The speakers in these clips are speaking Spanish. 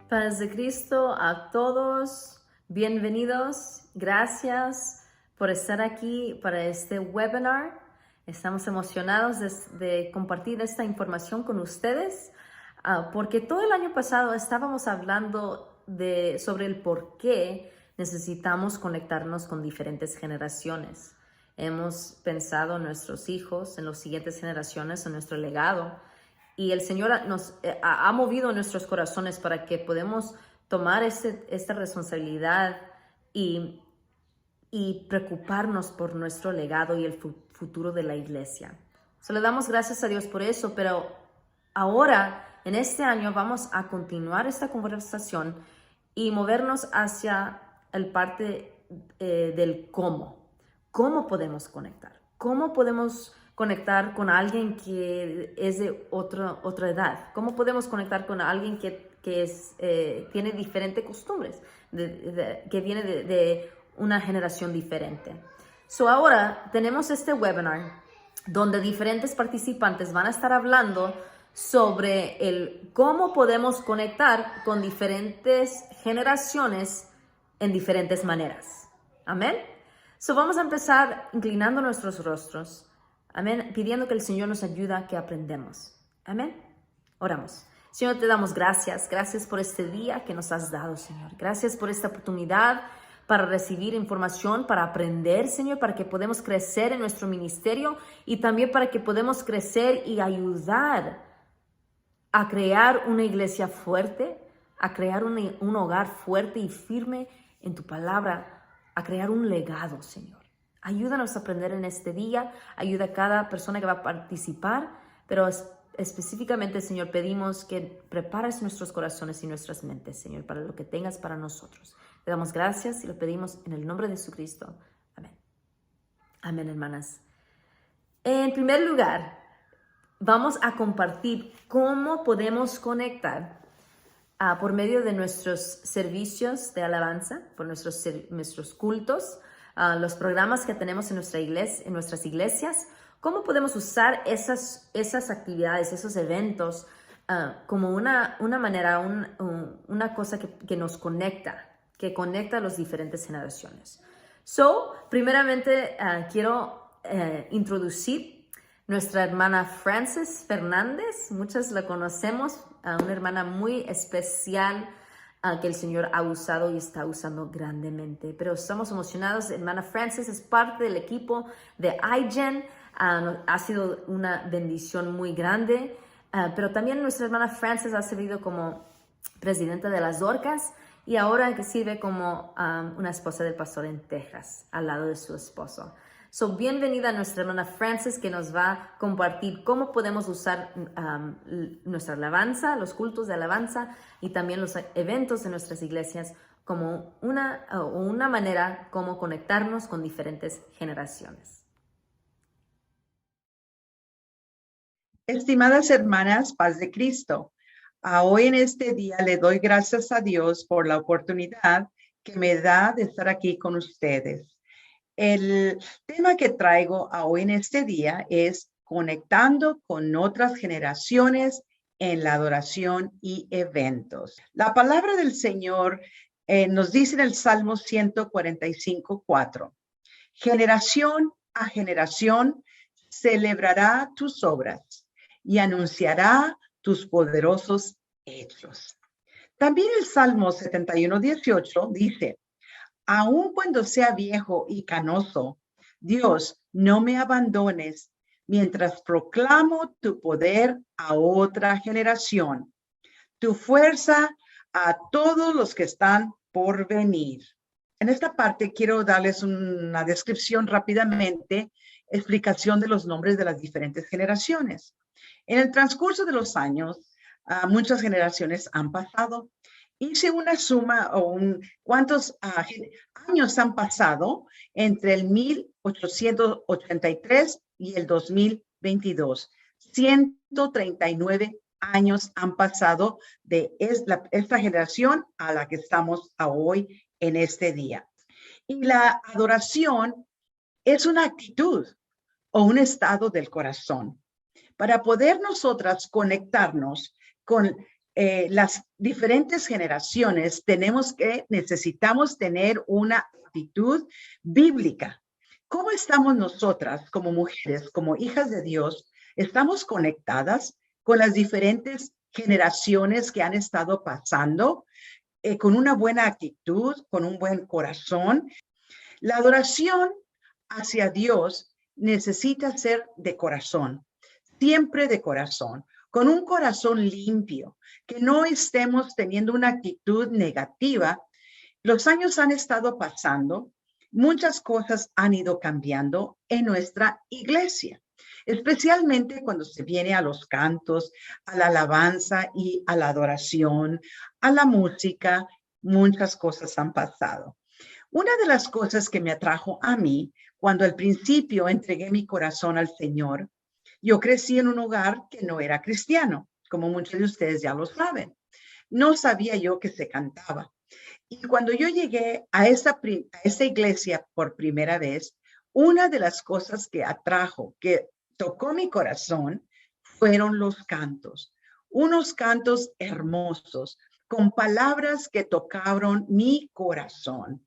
Paz de Cristo a todos, bienvenidos, gracias por estar aquí para este webinar. Estamos emocionados de compartir esta información con ustedes, porque todo el año pasado estábamos hablando sobre el por qué necesitamos conectarnos con diferentes generaciones. Hemos pensado en nuestros hijos, en las siguientes generaciones, en nuestro legado. Y el Señor nos ha movido nuestros corazones para que podamos tomar esta responsabilidad y, preocuparnos por nuestro legado y el futuro de la iglesia. Le damos gracias a Dios por eso, pero ahora, en este año, vamos a continuar esta conversación y movernos hacia el parte del cómo. ¿Cómo podemos conectar? ¿Cómo podemos conectar con alguien que es de otra edad? ¿Cómo podemos conectar con alguien que tiene diferentes costumbres, que viene de una generación diferente? Ahora tenemos este webinar donde diferentes participantes van a estar hablando sobre el cómo podemos conectar con diferentes generaciones en diferentes maneras. Amén. Vamos a empezar inclinando nuestros rostros. Amén. Pidiendo que el Señor nos ayude a que aprendamos. Amén. Oramos. Señor, te damos gracias. Gracias por este día que nos has dado, Señor. Gracias por esta oportunidad para recibir información, para aprender, Señor, para que podamos crecer en nuestro ministerio y también para que podamos crecer y ayudar a crear una iglesia fuerte, a crear un hogar fuerte y firme en tu palabra, a crear un legado, Señor. Ayúdanos a aprender en este día, ayuda a cada persona que va a participar, pero específicamente, Señor, pedimos que prepares nuestros corazones y nuestras mentes, Señor, para lo que tengas para nosotros. Te damos gracias y lo pedimos en el nombre de Jesucristo. Amén. Amén, hermanas. En primer lugar, vamos a compartir cómo podemos conectar por medio de nuestros servicios de alabanza, por nuestros cultos, los programas que tenemos en nuestras iglesias, cómo podemos usar esas actividades, esos eventos como una manera, una cosa que nos conecta, que conecta a las diferentes generaciones. Primeramente quiero introducir nuestra hermana Frances Fernández. Muchas la conocemos, una hermana muy especial que el Señor ha usado y está usando grandemente. Pero estamos emocionados. Hermana Frances es parte del equipo de iGen. Ha sido una bendición muy grande. Pero también nuestra hermana Frances ha servido como presidenta de las Dorcas y ahora que sirve como una esposa del pastor en Texas, al lado de su esposo. Bienvenida a nuestra hermana Frances, que nos va a compartir cómo podemos usar nuestra alabanza, los cultos de alabanza y también los eventos de nuestras iglesias como una manera como conectarnos con diferentes generaciones. Estimadas hermanas, paz de Cristo. Hoy en este día le doy gracias a Dios por la oportunidad que me da de estar aquí con ustedes. El tema que traigo hoy en este día es conectando con otras generaciones en la adoración y eventos. La palabra del Señor nos dice en el Salmo 145:4, generación a generación celebrará tus obras y anunciará tus poderosos hechos. También el Salmo 71:18 dice, aun cuando sea viejo y canoso, Dios, no me abandones mientras proclamo tu poder a otra generación, tu fuerza a todos los que están por venir. En esta parte quiero darles una descripción rápidamente, explicación de los nombres de las diferentes generaciones. En el transcurso de los años, muchas generaciones han pasado. Hice una suma cuántos años han pasado entre el 1883 y el 2022. 139 años han pasado de esta generación a la que estamos hoy en este día. Y la adoración es una actitud o un estado del corazón. Para poder nosotras conectarnos con las diferentes generaciones necesitamos tener una actitud bíblica. ¿Cómo estamos nosotras como mujeres, como hijas de Dios? ¿Estamos conectadas con las diferentes generaciones que han estado pasando, con una buena actitud, con un buen corazón? La adoración hacia Dios necesita ser de corazón, siempre de corazón, con un corazón limpio, que no estemos teniendo una actitud negativa. Los años han estado pasando, muchas cosas han ido cambiando en nuestra iglesia, especialmente cuando se viene a los cantos, a la alabanza y a la adoración, a la música. Muchas cosas han pasado. Una de las cosas que me atrajo a mí cuando al principio entregué mi corazón al Señor, yo crecí en un hogar que no era cristiano, como muchos de ustedes ya lo saben. No sabía yo que se cantaba. Y cuando yo llegué a esa iglesia por primera vez, una de las cosas que atrajo, que tocó mi corazón, fueron los cantos. Unos cantos hermosos, con palabras que tocaron mi corazón.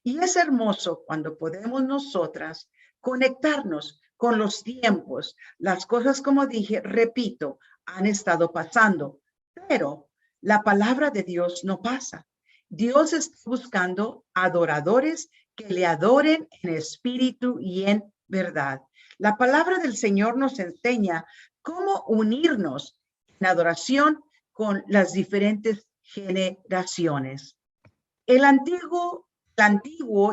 Y es hermoso cuando podemos nosotras conectarnos con los tiempos. Las cosas, como dije, repito, han estado pasando, pero la palabra de Dios no pasa. Dios está buscando adoradores que le adoren en espíritu y en verdad. La palabra del Señor nos enseña cómo unirnos en adoración con las diferentes generaciones. El Antiguo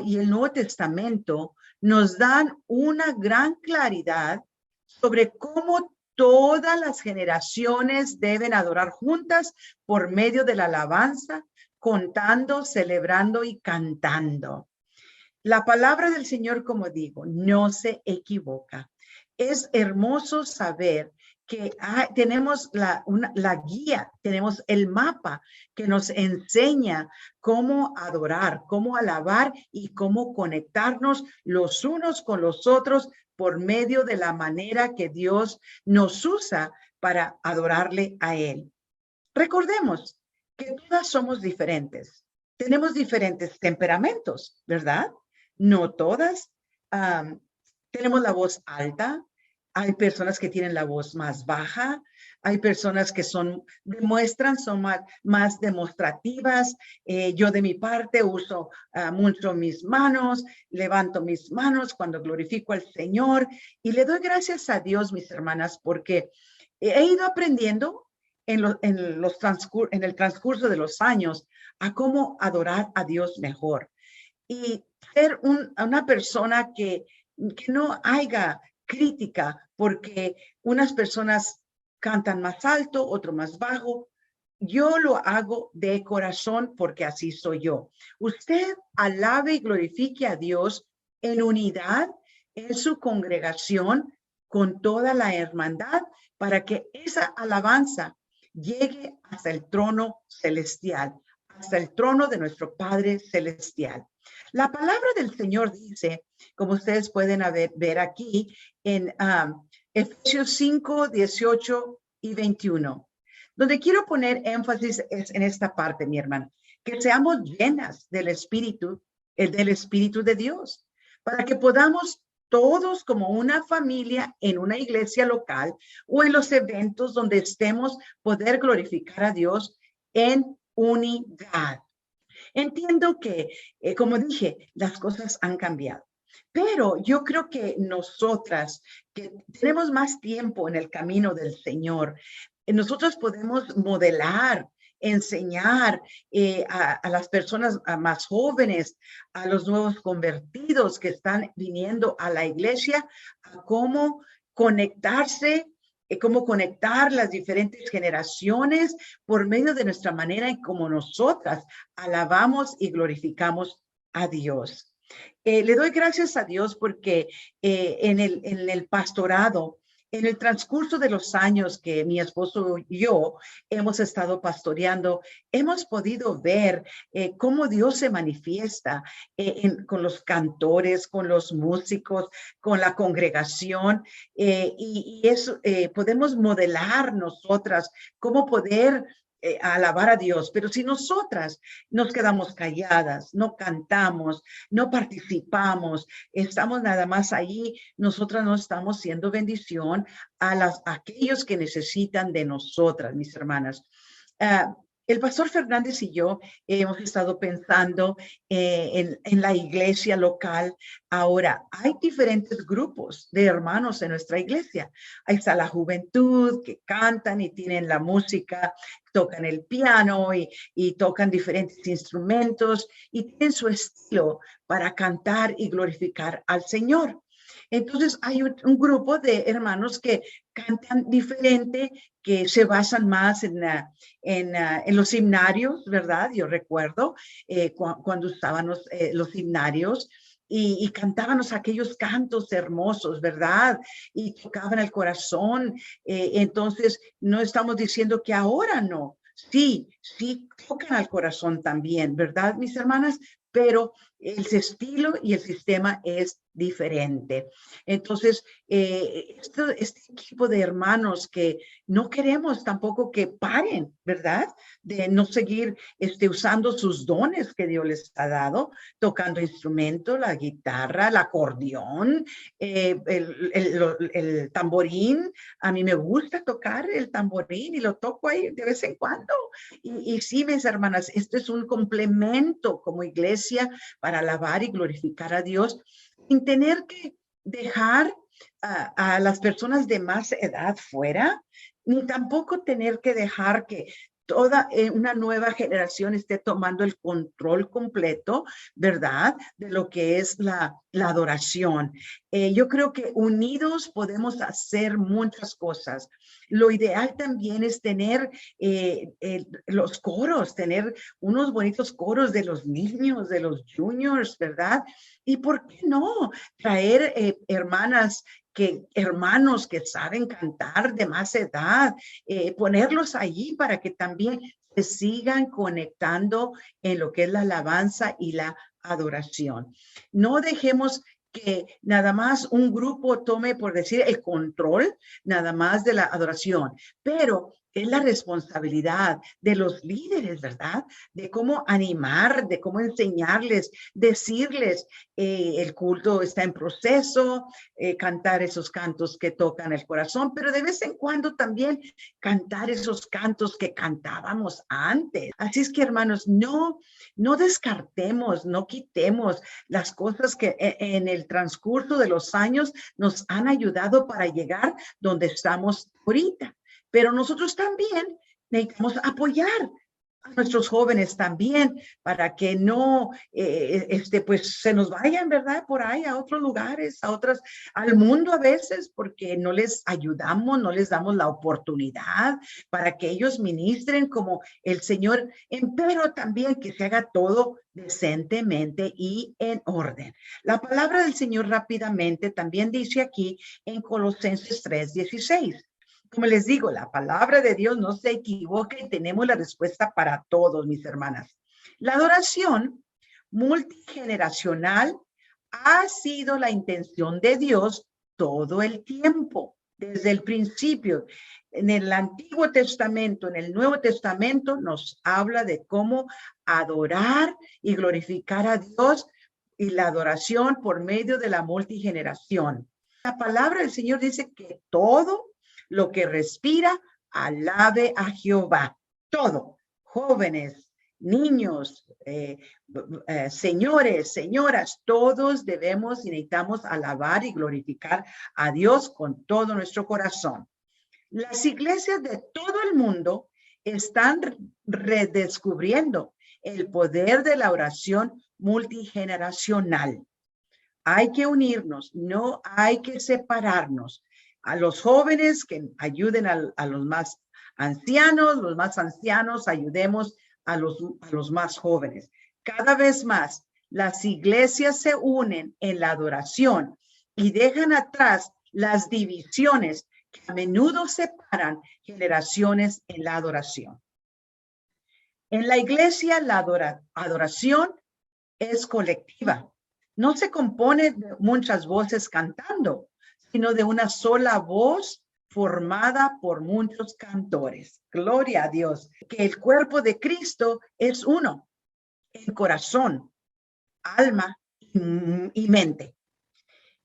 y el Nuevo Testamento nos dan una gran claridad sobre cómo todas las generaciones deben adorar juntas por medio de la alabanza, contando, celebrando y cantando. La palabra del Señor, como digo, no se equivoca. Es hermoso saber que tenemos la guía, tenemos el mapa que nos enseña cómo adorar, cómo alabar y cómo conectarnos los unos con los otros por medio de la manera que Dios nos usa para adorarle a Él. Recordemos que todas somos diferentes. Tenemos diferentes temperamentos, ¿verdad? No todas. Tenemos la voz alta. Hay personas que tienen la voz más baja. Hay personas que son más demostrativas. Yo de mi parte uso mucho mis manos, levanto mis manos cuando glorifico al Señor y le doy gracias a Dios, mis hermanas, porque he ido aprendiendo en el transcurso de los años a cómo adorar a Dios mejor y ser una persona que no haya crítica porque unas personas cantan más alto, otro más bajo. Yo lo hago de corazón porque así soy yo. Usted alabe y glorifique a Dios en unidad en su congregación con toda la hermandad para que esa alabanza llegue hasta el trono celestial, hasta el trono de nuestro Padre celestial. La palabra del Señor dice, como ustedes pueden ver aquí en Efesios 5, 18 y 21, donde quiero poner énfasis es en esta parte, mi hermana, que seamos llenas del Espíritu de Dios, para que podamos todos como una familia en una iglesia local o en los eventos donde estemos poder glorificar a Dios en unidad. Entiendo que, como dije, las cosas han cambiado, pero yo creo que nosotras que tenemos más tiempo en el camino del Señor, nosotros podemos modelar, enseñar a las personas más jóvenes, a los nuevos convertidos que están viniendo a la iglesia, a cómo conectarse, cómo conectar las diferentes generaciones por medio de nuestra manera en cómo nosotras alabamos y glorificamos a Dios. Le doy gracias a Dios porque en el pastorado, en el transcurso de los años que mi esposo y yo hemos estado pastoreando, hemos podido ver cómo Dios se manifiesta con los cantores, con los músicos, con la congregación, y eso podemos modelar nosotras cómo poder a alabar a Dios, pero si nosotras nos quedamos calladas, no cantamos, no participamos, estamos nada más ahí, nosotras no estamos siendo bendición a aquellos que necesitan de nosotras, mis hermanas. El pastor Fernández y yo hemos estado pensando en la iglesia local. Ahora, hay diferentes grupos de hermanos en nuestra iglesia. Ahí está la juventud que cantan y tienen la música, tocan el piano y tocan diferentes instrumentos y tienen su estilo para cantar y glorificar al Señor. Entonces hay un grupo de hermanos que cantan diferente, que se basan más en los himnarios, ¿verdad? Yo recuerdo cuando estábamos los himnarios y cantábamos aquellos cantos hermosos, ¿verdad? Y tocaban el corazón. Entonces, no estamos diciendo que ahora no. Sí, sí tocan al corazón también, ¿verdad, mis hermanas? Pero el estilo y el sistema es diferente. Entonces, este equipo de hermanos que no queremos tampoco que paren, ¿verdad? De no seguir usando sus dones que Dios les ha dado, tocando instrumentos, la guitarra, el acordeón, el tamborín. A mí me gusta tocar el tamborín y lo toco ahí de vez en cuando. Y sí, mis hermanas, esto es un complemento como iglesia para alabar y glorificar a Dios, sin tener que dejar a las personas de más edad fuera, ni tampoco tener que dejar que toda una nueva generación esté tomando el control completo, ¿verdad? De lo que es la adoración. Yo creo que unidos podemos hacer muchas cosas. Lo ideal también es tener los coros, tener unos bonitos coros de los niños, de los juniors, ¿verdad? Y ¿por qué no traer hermanos que saben cantar de más edad, ponerlos allí para que también se sigan conectando en lo que es la alabanza y la adoración? No dejemos que nada más un grupo tome, por decir, el control nada más de la adoración, pero es la responsabilidad de los líderes, ¿verdad? De cómo animar, de cómo enseñarles, decirles, el culto está en proceso, cantar esos cantos que tocan el corazón, pero de vez en cuando también cantar esos cantos que cantábamos antes. Así es que, hermanos, no descartemos, no quitemos las cosas que en el transcurso de los años nos han ayudado para llegar donde estamos ahorita. Pero nosotros también necesitamos apoyar a nuestros jóvenes también para que no, pues se nos vayan, ¿verdad? Por ahí a otros lugares, al mundo a veces, porque no les ayudamos, no les damos la oportunidad para que ellos ministren como el Señor, pero también que se haga todo decentemente y en orden. La palabra del Señor rápidamente también dice aquí en Colosenses 3:16. Como les digo, la palabra de Dios no se equivoca y tenemos la respuesta para todos, mis hermanas. La adoración multigeneracional ha sido la intención de Dios todo el tiempo, desde el principio. En el Antiguo Testamento, en el Nuevo Testamento, nos habla de cómo adorar y glorificar a Dios y la adoración por medio de la multigeneración. La palabra del Señor dice que todo lo que respira, alabe a Jehová. Todo, jóvenes, niños, señores, señoras, todos debemos y necesitamos alabar y glorificar a Dios con todo nuestro corazón. Las iglesias de todo el mundo están redescubriendo el poder de la oración multigeneracional. Hay que unirnos, no hay que separarnos. A los jóvenes que ayuden a los más ancianos ayudemos a los más jóvenes. Cada vez más, las iglesias se unen en la adoración y dejan atrás las divisiones que a menudo separan generaciones en la adoración. En la iglesia, la adoración es colectiva. No se compone de muchas voces cantando, sino de una sola voz formada por muchos cantores. Gloria a Dios. Que el cuerpo de Cristo es uno, el corazón, alma y mente.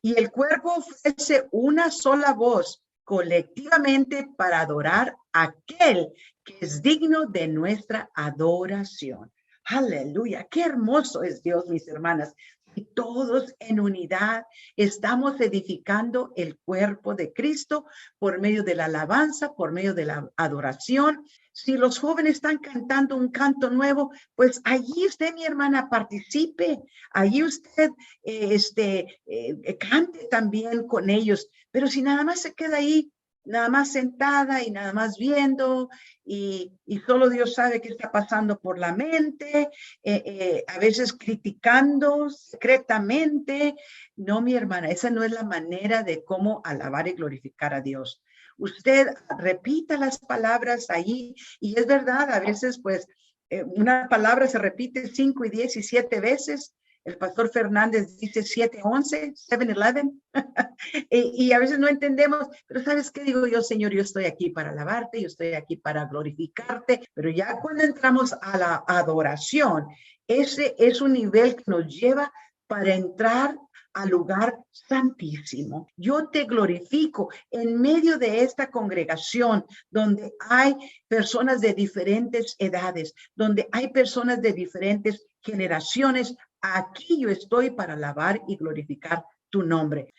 Y el cuerpo ofrece una sola voz colectivamente para adorar a aquel que es digno de nuestra adoración. Aleluya, qué hermoso es Dios, mis hermanas. Y todos en unidad estamos edificando el cuerpo de Cristo por medio de la alabanza, por medio de la adoración. Si los jóvenes están cantando un canto nuevo, pues allí usted, mi hermana, participe. Allí usted cante también con ellos. Pero si nada más se queda ahí, nada más sentada y nada más viendo y solo Dios sabe qué está pasando por la mente, a veces criticando secretamente. No, mi hermana, esa no es la manera de cómo alabar y glorificar a Dios. Usted repita las palabras ahí y es verdad, a veces pues una palabra se repite 5 y 10 y 7 veces. El pastor Fernández dice 7-11, 7-11, y a veces no entendemos, pero ¿sabes qué digo yo, Señor? Yo estoy aquí para alabarte, yo estoy aquí para glorificarte, pero ya cuando entramos a la adoración, ese es un nivel que nos lleva para entrar al lugar santísimo. Yo te glorifico en medio de esta congregación donde hay personas de diferentes edades, donde hay personas de diferentes generaciones. Aquí yo estoy para alabar y glorificar tu nombre.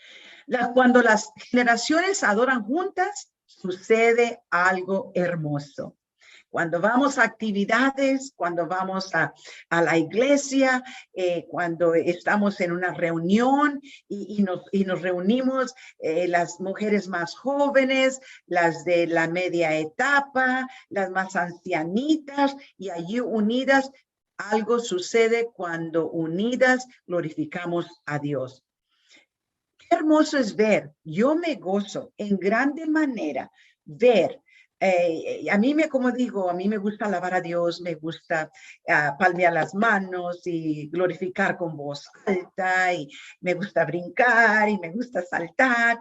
Cuando las generaciones adoran juntas, sucede algo hermoso. Cuando vamos a actividades, cuando vamos a la iglesia, cuando estamos en una reunión y nos reunimos las mujeres más jóvenes, las de la media etapa, las más ancianitas, y allí unidas, algo sucede cuando unidas glorificamos a Dios. Qué hermoso es ver, yo me gozo en grande manera ver. A mí como digo, a mí me gusta alabar a Dios, me gusta palmear las manos y glorificar con voz alta, y me gusta brincar y me gusta saltar,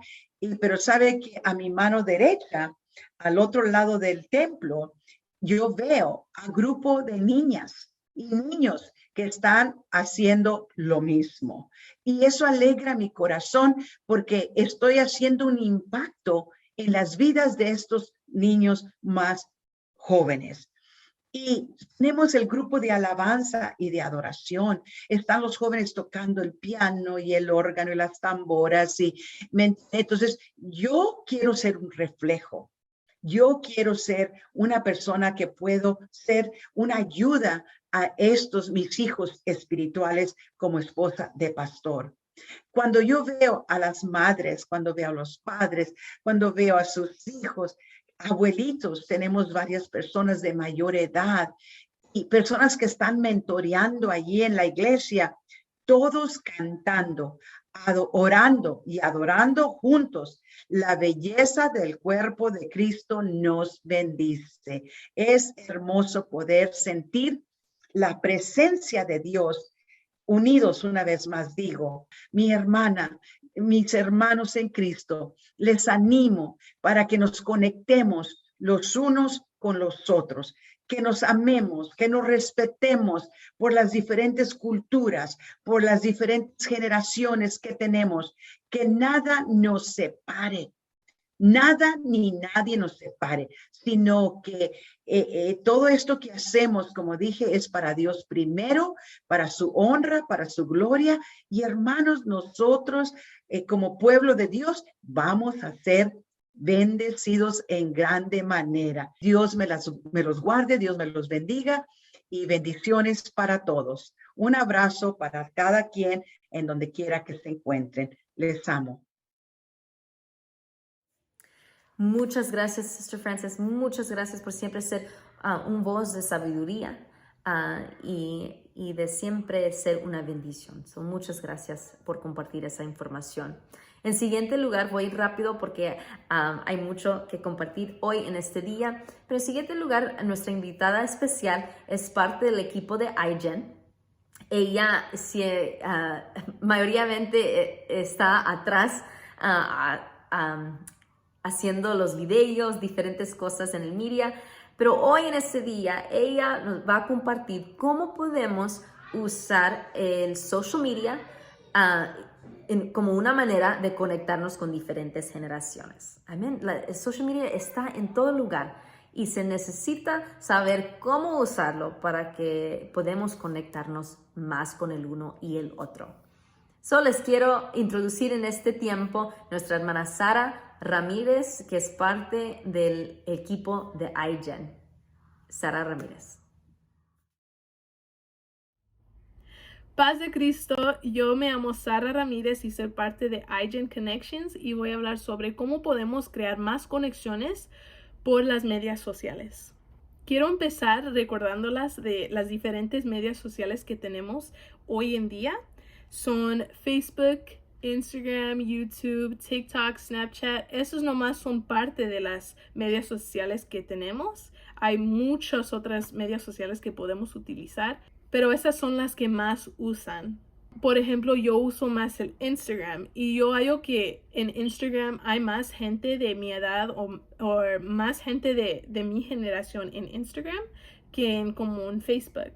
pero sabe que a mi mano derecha, al otro lado del templo, yo veo a grupo de niñas y niños que están haciendo lo mismo. Y eso alegra mi corazón porque estoy haciendo un impacto en las vidas de estos niños más jóvenes. Y tenemos el grupo de alabanza y de adoración. Están los jóvenes tocando el piano y el órgano y las tamboras. Entonces, yo quiero ser un reflejo. Yo quiero ser una persona que puedo ser una ayuda a estos mis hijos espirituales como esposa de pastor. Cuando yo veo a las madres, cuando veo a los padres, cuando veo a sus hijos, abuelitos, tenemos varias personas de mayor edad y personas que están mentoreando allí en la iglesia, todos cantando, orando y adorando juntos. La belleza del cuerpo de Cristo nos bendice. Es hermoso poder sentir la presencia de Dios unidos. Una vez más digo, mi hermana, mis hermanos en Cristo, les animo para que nos conectemos los unos con los otros, que nos amemos, que nos respetemos por las diferentes culturas, por las diferentes generaciones que tenemos, que nada nos separe. Nada ni nadie nos separe, sino que todo esto que hacemos, como dije, es para Dios primero, para su honra, para su gloria. Y hermanos, nosotros como pueblo de Dios vamos a ser bendecidos en grande manera. Dios me los guarde, Dios me los bendiga y bendiciones para todos. Un abrazo para cada quien en donde quiera que se encuentren. Les amo. Muchas gracias, Sister Frances. Muchas gracias por siempre ser un voz de sabiduría y de siempre ser una bendición. So, muchas gracias por compartir esa información. En siguiente lugar, voy a ir rápido porque hay mucho que compartir hoy en este día. Pero en siguiente lugar, nuestra invitada especial es parte del equipo de iGen. Ella mayoritariamente está atrás haciendo los videos, diferentes cosas en el media, pero hoy en este día ella nos va a compartir cómo podemos usar el social media como una manera de conectarnos con diferentes generaciones. Amén. El social media está en todo lugar y se necesita saber cómo usarlo para que podamos conectarnos más con el uno y el otro. Les quiero introducir en este tiempo nuestra hermana Sara Ramírez, que es parte del equipo de iGen. Sara Ramírez. Paz de Cristo, yo me llamo Sara Ramírez y soy parte de iGen Connections y voy a hablar sobre cómo podemos crear más conexiones por las medias sociales. Quiero empezar recordándolas de las diferentes medias sociales que tenemos hoy en día. Son Facebook, Instagram, YouTube, TikTok, Snapchat. Esos nomás son parte de las medias sociales que tenemos. Hay muchas otras medias sociales que podemos utilizar, pero esas son las que más usan. Por ejemplo, yo uso más el Instagram y yo hallo que en Instagram hay más gente de mi edad o más gente de mi generación en Instagram que en Facebook.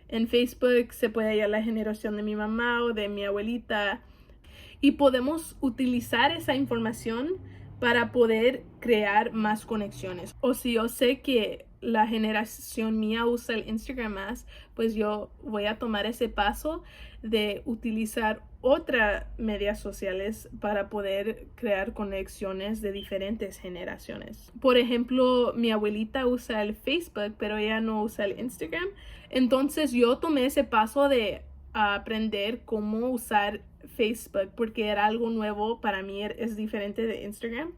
En Facebook se puede hallar la generación de mi mamá o de mi abuelita y podemos utilizar esa información para poder crear más conexiones. O si yo sé que la generación mía usa el Instagram más, pues yo voy a tomar ese paso de utilizar otras medias sociales para poder crear conexiones de diferentes generaciones. Por ejemplo, mi abuelita usa el Facebook, pero ella no usa el Instagram. Entonces yo tomé ese paso de aprender cómo usar Facebook porque era algo nuevo para mí, es diferente de Instagram.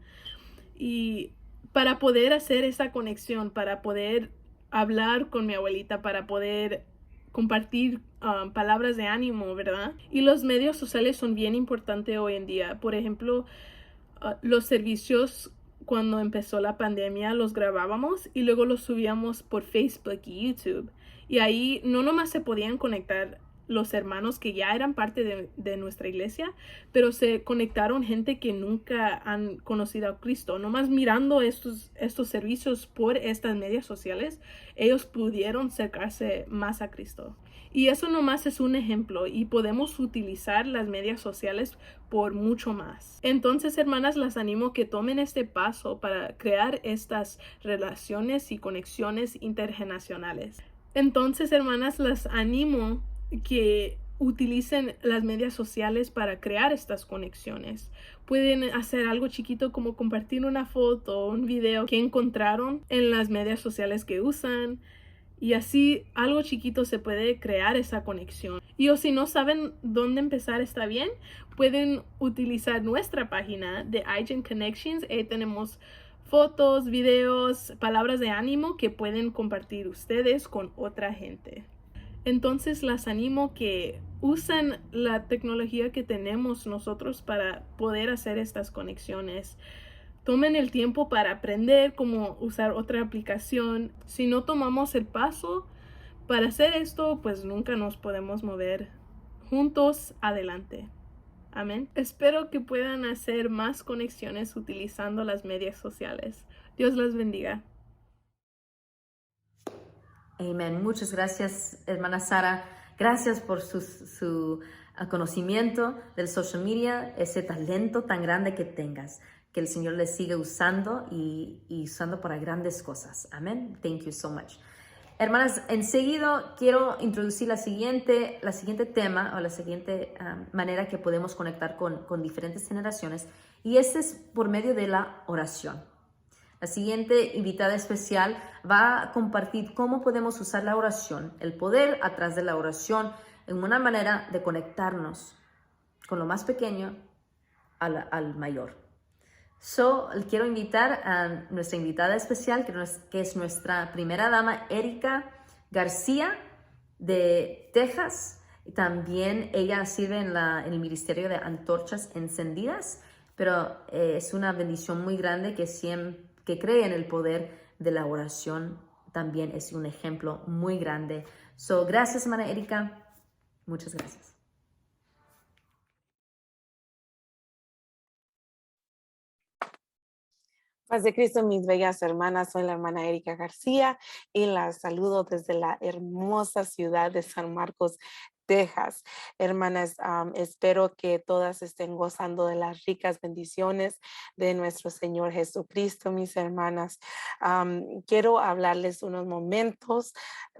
Y para poder hacer esa conexión, para poder hablar con mi abuelita, para poder compartir palabras de ánimo, ¿verdad? Y los medios sociales son bien importantes hoy en día. Por ejemplo, los servicios cuando empezó la pandemia los grabábamos y luego los subíamos por Facebook y YouTube. Y ahí no nomás se podían conectar los hermanos que ya eran parte de nuestra iglesia, pero se conectaron gente que nunca han conocido a Cristo. Nomás mirando estos servicios por estas medias sociales, ellos pudieron acercarse más a Cristo. Y eso nomás es un ejemplo y podemos utilizar las medias sociales por mucho más. Entonces, hermanas, las animo que tomen este paso para crear estas relaciones y conexiones intergeneracionales. Entonces, hermanas, las animo que utilicen las medias sociales para crear estas conexiones. Pueden hacer algo chiquito como compartir una foto o un video que encontraron en las medias sociales que usan y así algo chiquito se puede crear esa conexión. Y o si no saben dónde empezar, está bien, pueden utilizar nuestra página de iGen Connections. Ahí tenemos fotos, videos, palabras de ánimo que pueden compartir ustedes con otra gente. Entonces las animo que usen la tecnología que tenemos nosotros para poder hacer estas conexiones. Tomen el tiempo para aprender cómo usar otra aplicación. Si no tomamos el paso para hacer esto, pues nunca nos podemos mover juntos adelante. Amén. Espero que puedan hacer más conexiones utilizando las medias sociales. Dios las bendiga. Amén. Muchas gracias, hermana Sara. Gracias por su conocimiento del social media, ese talento tan grande que tengas. Que el Señor le siga usando y usando para grandes cosas. Amén. Thank you so much. Hermanas, enseguida quiero introducir la siguiente tema o la siguiente manera que podemos conectar con diferentes generaciones, y este es por medio de la oración. La siguiente invitada especial va a compartir cómo podemos usar la oración, el poder atrás de la oración, en una manera de conectarnos con lo más pequeño al mayor. Quiero invitar a nuestra invitada especial, que es nuestra primera dama, Erika García, de Texas. También ella sirve en el Ministerio de Antorchas Encendidas, pero es una bendición muy grande que cree en el poder de la oración. También es un ejemplo muy grande. Gracias, hermana Erika. Muchas gracias. Paz de Cristo, mis bellas hermanas, soy la hermana Erika García y las saludo desde la hermosa ciudad de San Marcos, Texas. Hermanas, espero que todas estén gozando de las ricas bendiciones de nuestro Señor Jesucristo, mis hermanas. Quiero hablarles unos momentos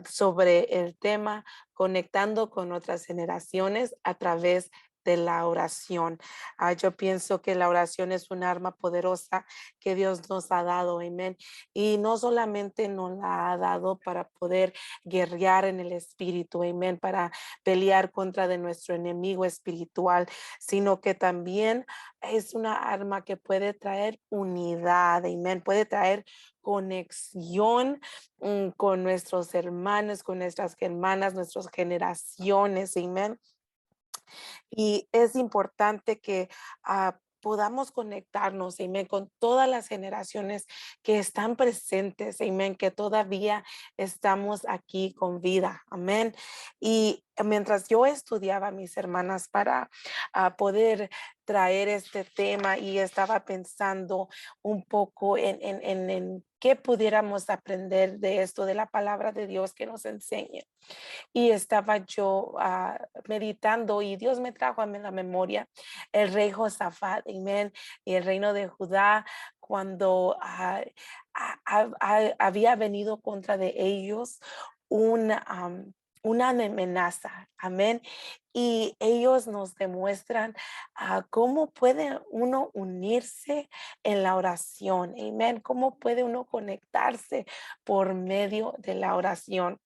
sobre el tema conectando con otras generaciones a través de la oración. Yo pienso que la oración es un arma poderosa que Dios nos ha dado, amén. Y no solamente nos la ha dado para poder guerrear en el espíritu, amén, para pelear contra de nuestro enemigo espiritual, sino que también es una arma que puede traer unidad, amén, puede traer conexión con nuestros hermanos, con nuestras hermanas, nuestras generaciones, amén. Y es importante que podamos conectarnos, amén, con todas las generaciones que están presentes, amén, que todavía estamos aquí con vida, amén. Y mientras yo estudiaba, mis hermanas, para poder traer este tema y estaba pensando un poco en qué pudiéramos aprender de esto, de la palabra de Dios que nos enseña. Y estaba yo meditando y Dios me trajo a la memoria el rey Josafat, amén, y el reino de Judá cuando había venido contra de ellos una amenaza, amén. Y ellos nos demuestran cómo puede uno unirse en la oración, amén, cómo puede uno conectarse por medio de la oración.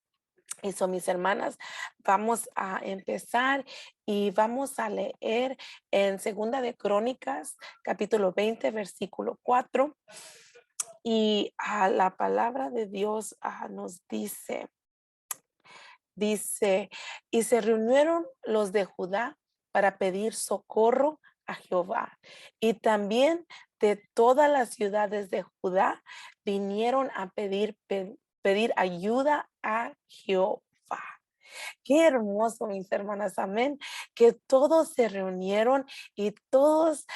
Eso, mis hermanas, vamos a empezar y vamos a leer en Segunda de Crónicas, capítulo 20, versículo 4. Y la palabra de Dios nos dice, y se reunieron los de Judá para pedir socorro a Jehová. Y también de todas las ciudades de Judá vinieron a pedir ayuda a Jehová. Qué hermoso, mis hermanas, amén, que todos se reunieron y todas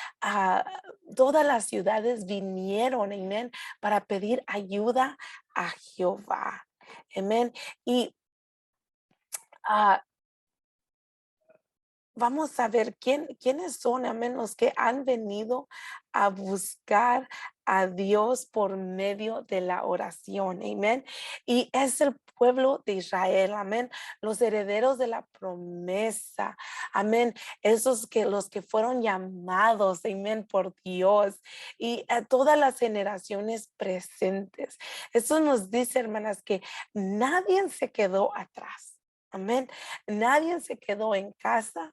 las ciudades vinieron, amén, para pedir ayuda a Jehová, amén. Y ah, vamos a ver quiénes son, amén, los que han venido a buscar a Dios por medio de la oración, amén. Y es el pueblo de Israel, amén, los herederos de la promesa, amén, los que fueron llamados, amén, por Dios y a todas las generaciones presentes. Eso nos dice, hermanas, que nadie se quedó atrás, amén, nadie se quedó en casa.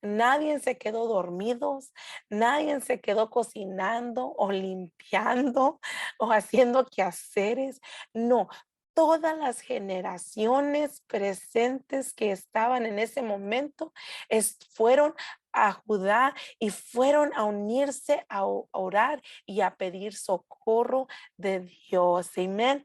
Nadie se quedó dormidos, nadie se quedó cocinando o limpiando o haciendo quehaceres. No, todas las generaciones presentes que estaban en ese momento fueron a Judá y fueron a unirse a orar y a pedir socorro de Dios. Amén.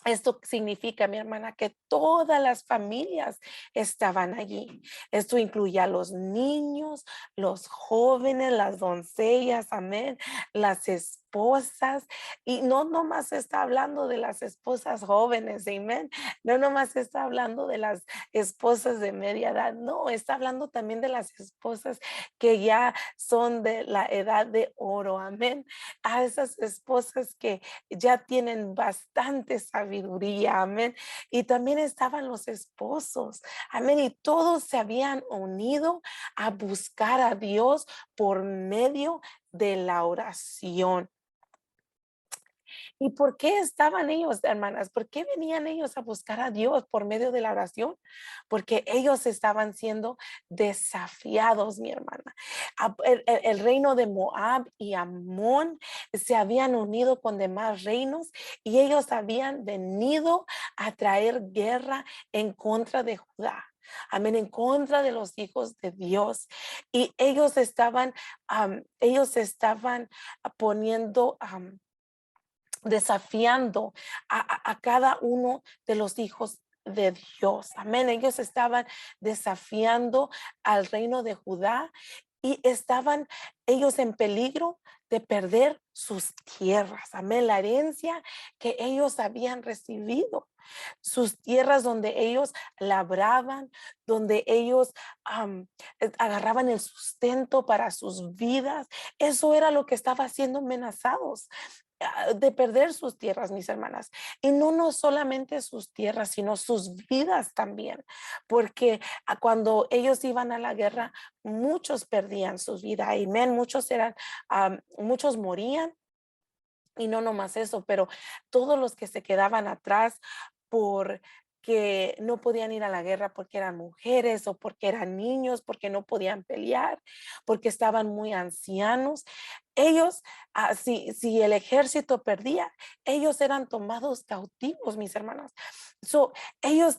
Esto significa, mi hermana, que todas las familias estaban allí. Esto incluye a los niños, los jóvenes, las doncellas, amén, las esposas. Y no nomás está hablando de las esposas jóvenes, amén. No nomás está hablando de las esposas de media edad. No, está hablando también de las esposas que ya son de la edad de oro, amén. A esas esposas que ya tienen bastante sabiduría, amén. Y también estaban los esposos, amén. Y todos se habían unido a buscar a Dios por medio de la oración. ¿Y por qué estaban ellos, hermanas? ¿Por qué venían ellos a buscar a Dios por medio de la oración? Porque ellos estaban siendo desafiados, mi hermana. El reino de Moab y Amón se habían unido con demás reinos y ellos habían venido a traer guerra en contra de Judá. Amén, en contra de los hijos de Dios. Y ellos estaban poniendo desafiando a cada uno de los hijos de Dios. Amén. Ellos estaban desafiando al reino de Judá y estaban ellos en peligro de perder sus tierras. Amén. La herencia que ellos habían recibido, sus tierras donde ellos labraban, donde ellos agarraban el sustento para sus vidas. Eso era lo que estaba siendo amenazados, de perder sus tierras, mis hermanas. Y no solamente sus tierras, sino sus vidas también, porque cuando ellos iban a la guerra, muchos perdían sus vidas. Amén. Muchos morían. Y no nomás eso, pero todos los que se quedaban atrás porque no podían ir a la guerra porque eran mujeres o porque eran niños, porque no podían pelear, porque estaban muy ancianos. Ellos, si el ejército perdía, ellos eran tomados cautivos, mis hermanas. Ellos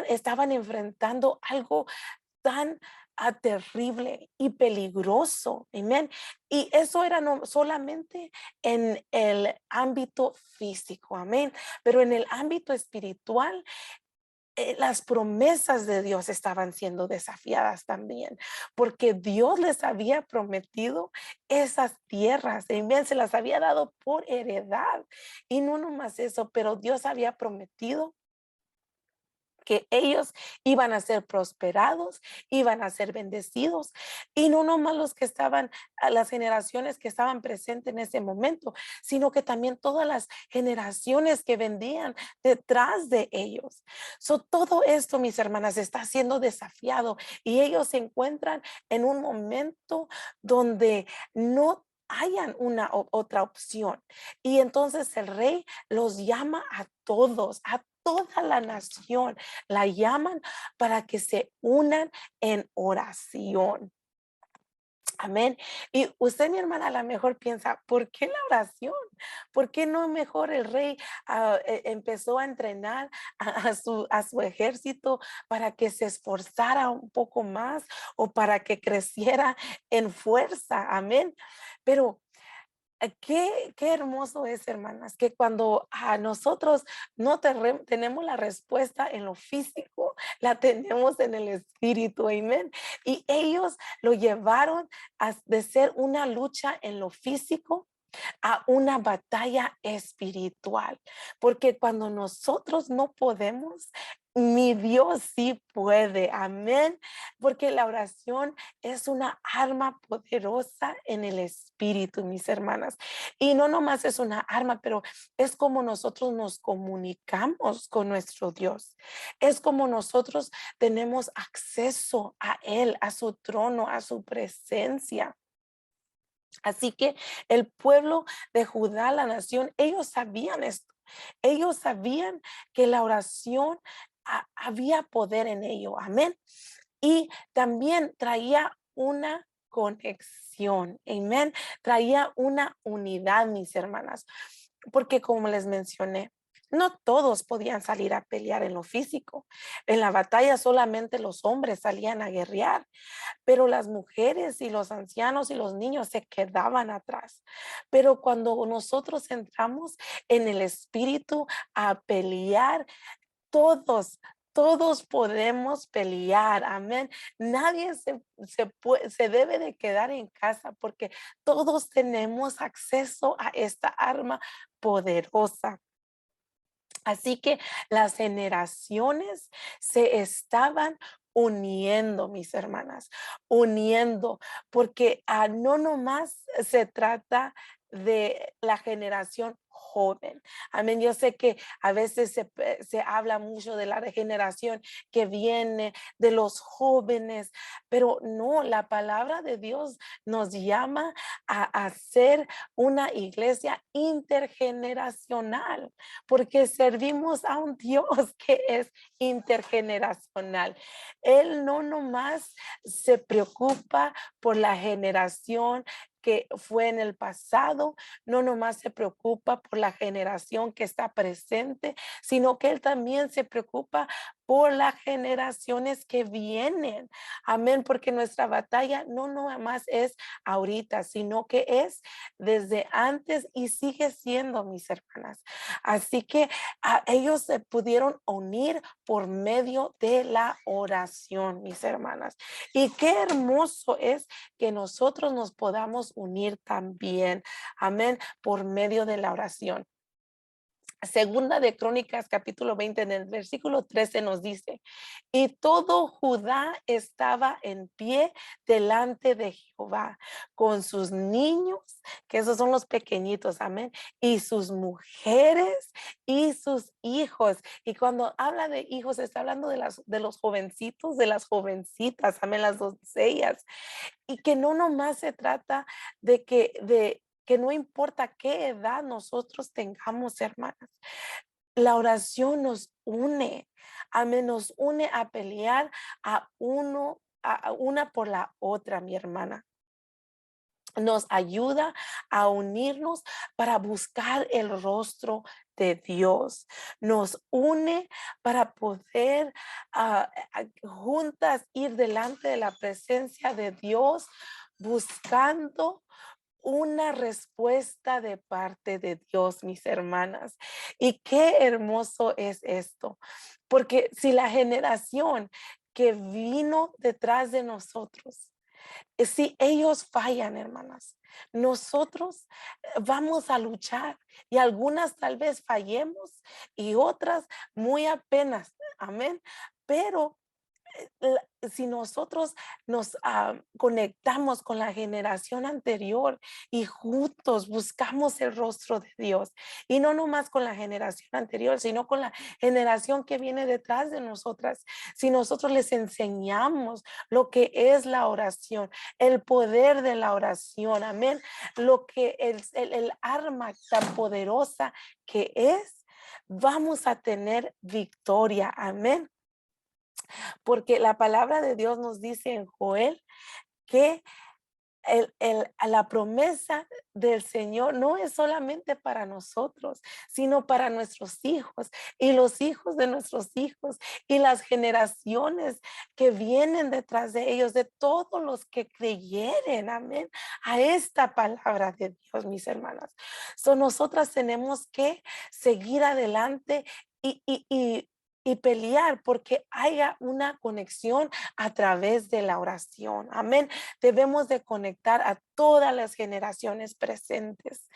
estaban enfrentando algo tan terrible y peligroso. Amén. Y eso era no solamente en el ámbito físico. Amén. Pero en el ámbito espiritual, las promesas de Dios estaban siendo desafiadas también, porque Dios les había prometido esas tierras. Amén. Se las había dado por heredad. Y no nomás eso, pero Dios había prometido que ellos iban a ser prosperados, iban a ser bendecidos, y no nomás los que estaban, a las generaciones que estaban presentes en ese momento, sino que también todas las generaciones que vendían detrás de ellos. Todo esto, mis hermanas, está siendo desafiado y ellos se encuentran en un momento donde no hayan una otra opción. Y entonces el rey los llama a todos, a toda la nación, la llaman para que se unan en oración. Amén. Y usted, mi hermana, a lo mejor piensa, ¿por qué la oración? ¿Por qué no mejor el rey empezó a entrenar a su ejército para que se esforzara un poco más o para que creciera en fuerza? Amén. Pero qué hermoso es, hermanas, que cuando a nosotros no tenemos la respuesta en lo físico, la tenemos en el espíritu, amén. Y ellos lo llevaron de ser una lucha en lo físico a una batalla espiritual, porque cuando nosotros no podemos, mi Dios sí puede, amén, porque la oración es una arma poderosa en el espíritu, mis hermanas, y no nomás es una arma, pero es como nosotros nos comunicamos con nuestro Dios, es como nosotros tenemos acceso a Él, a su trono, a su presencia. Así que el pueblo de Judá, la nación, ellos sabían esto. Ellos sabían que la oración había poder en ello. Amén. Y también traía una conexión. Amén. Traía una unidad, mis hermanas. Porque como les mencioné, no todos podían salir a pelear en lo físico. En la batalla solamente los hombres salían a guerrear, pero las mujeres y los ancianos y los niños se quedaban atrás. Pero cuando nosotros entramos en el espíritu a pelear, todos, todos podemos pelear, amén. Nadie se debe de quedar en casa porque todos tenemos acceso a esta arma poderosa. Así que las generaciones se estaban uniendo, mis hermanas, uniendo, porque no nomás se trata de la generación joven. Amén. Yo sé que a veces se habla mucho de la generación que viene de los jóvenes, pero no, la palabra de Dios nos llama a ser una iglesia intergeneracional, porque servimos a un Dios que es intergeneracional. Él no nomás se preocupa por la generación que fue en el pasado, no nomás se preocupa por la generación que está presente, sino que Él también se preocupa por las generaciones que vienen. Amén, porque nuestra batalla no más es ahorita, sino que es desde antes y sigue siendo, mis hermanas. Así que ellos se pudieron unir por medio de la oración, mis hermanas. Y qué hermoso es que nosotros nos podamos unir también, amén, por medio de la oración. Segunda de Crónicas, capítulo 20, en el versículo 13 nos dice, y todo Judá estaba en pie delante de Jehová, con sus niños, que esos son los pequeñitos, amén, y sus mujeres y sus hijos. Y cuando habla de hijos, está hablando de los jovencitos, de las jovencitas, amén, las doncellas. Y que no nomás se trata de que no importa qué edad nosotros tengamos, hermanas. La oración nos une, amén, nos une a pelear a una por la otra, mi hermana. Nos ayuda a unirnos para buscar el rostro de Dios. Nos une para poder juntas ir delante de la presencia de Dios buscando una respuesta de parte de Dios, mis hermanas. Y qué hermoso es esto, porque si la generación que vino detrás de nosotros, si ellos fallan, hermanas, nosotros vamos a luchar y algunas tal vez fallemos y otras muy apenas, amén, pero si nosotros nos conectamos con la generación anterior y juntos buscamos el rostro de Dios, y no nomás con la generación anterior, sino con la generación que viene detrás de nosotras, si nosotros les enseñamos lo que es la oración, el poder de la oración, amén, lo que el arma tan poderosa que es, vamos a tener victoria, amén. Porque la palabra de Dios nos dice en Joel que la promesa del Señor no es solamente para nosotros, sino para nuestros hijos y los hijos de nuestros hijos y las generaciones que vienen detrás de ellos, de todos los que creyeren, amén, a esta palabra de Dios, mis hermanas. Nosotras tenemos que seguir adelante y pelear porque haya una conexión a través de la oración. Amén. Debemos de conectar a todas las generaciones presentes.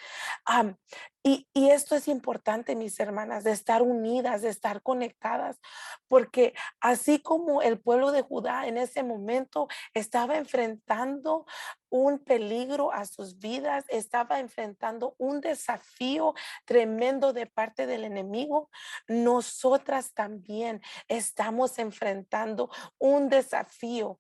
Y esto es importante, mis hermanas, de estar unidas, de estar conectadas, porque así como el pueblo de Judá en ese momento estaba enfrentando un peligro a sus vidas, estaba enfrentando un desafío tremendo de parte del enemigo, nosotras también estamos enfrentando un desafío.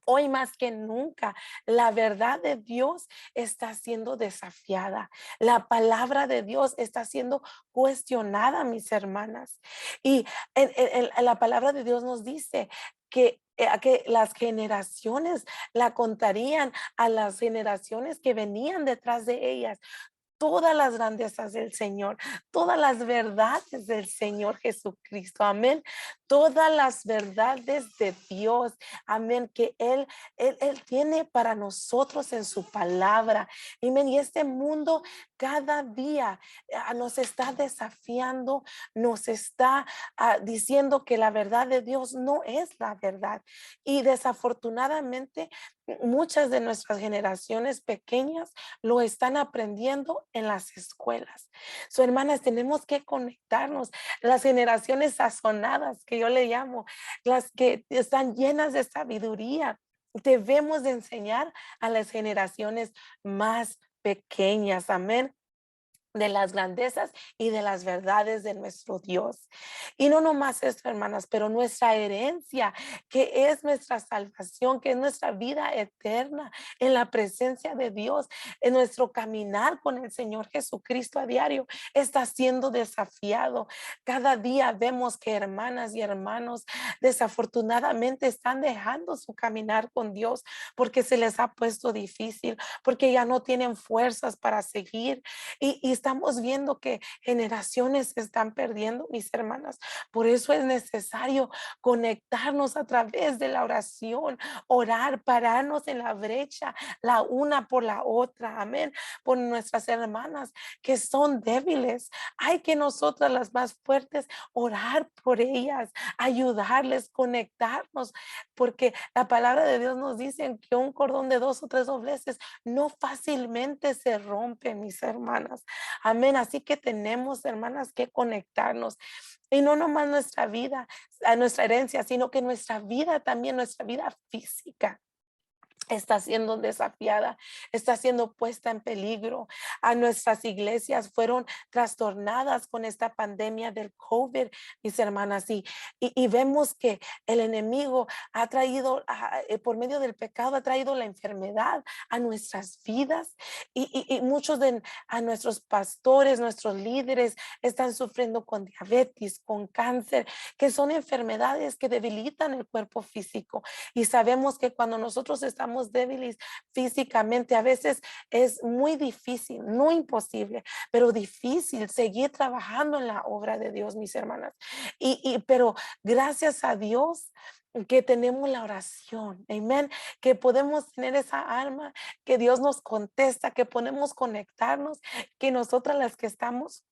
Hoy más que nunca, la verdad de Dios está siendo desafiada. La palabra de Dios está siendo cuestionada, mis hermanas. Y en la palabra de Dios nos dice que las generaciones la contarían a las generaciones que venían detrás de ellas todas las grandezas del Señor, todas las verdades del Señor Jesucristo, amén, todas las verdades de Dios, amén, que Él tiene para nosotros en su palabra, amén, y este mundo cada día nos está desafiando, nos está diciendo que la verdad de Dios no es la verdad, y desafortunadamente muchas de nuestras generaciones pequeñas lo están aprendiendo en las escuelas. Hermanas, tenemos que conectarnos. Las generaciones sazonadas, que yo le llamo, las que están llenas de sabiduría, debemos de enseñar a las generaciones más pequeñas. Amén. De las grandezas y de las verdades de nuestro Dios. Y no nomás esto, hermanas, pero nuestra herencia, que es nuestra salvación, que es nuestra vida eterna en la presencia de Dios, en nuestro caminar con el Señor Jesucristo a diario, está siendo desafiado. Cada día vemos que hermanas y hermanos desafortunadamente están dejando su caminar con Dios porque se les ha puesto difícil, porque ya no tienen fuerzas para seguir y estamos viendo que generaciones se están perdiendo, mis hermanas. Por eso es necesario conectarnos a través de la oración, orar, pararnos en la brecha, la una por la otra, amén, por nuestras hermanas que son débiles. Hay que nosotras, las más fuertes, orar por ellas, ayudarles, conectarnos, porque la palabra de Dios nos dice que un cordón de 2 o 3 dobleces no fácilmente se rompe, mis hermanas. Amén. Así que tenemos, hermanas, que conectarnos. Y no nomás nuestra vida, a nuestra herencia, sino que nuestra vida también, nuestra vida física está siendo desafiada, está siendo puesta en peligro. A nuestras iglesias fueron trastornadas con esta pandemia del COVID, mis hermanas, y vemos que el enemigo ha traído, por medio del pecado, ha traído la enfermedad a nuestras vidas, y muchos de a nuestros pastores, nuestros líderes están sufriendo con diabetes, con cáncer, que son enfermedades que debilitan el cuerpo físico. Y sabemos que cuando nosotros estamos débiles físicamente, a veces es muy difícil, no imposible, pero difícil seguir trabajando en la obra de Dios, mis hermanas. Pero gracias a Dios que tenemos la oración, amén, que podemos tener esa arma, que Dios nos contesta, que podemos conectarnos, que nosotras las que estamos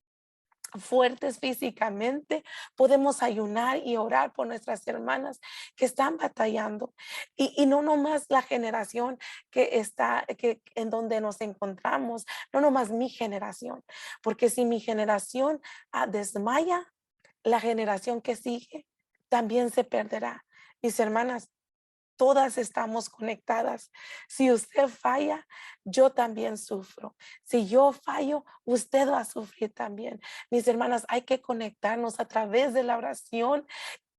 fuertes físicamente, podemos ayunar y orar por nuestras hermanas que están batallando, y no nomás la generación que está, que en donde nos encontramos, no nomás mi generación, porque si mi generación desmaya, la generación que sigue también se perderá. Mis hermanas, todas estamos conectadas. Si usted falla, yo también sufro. Si yo fallo, usted va a sufrir también. Mis hermanas, hay que conectarnos a través de la oración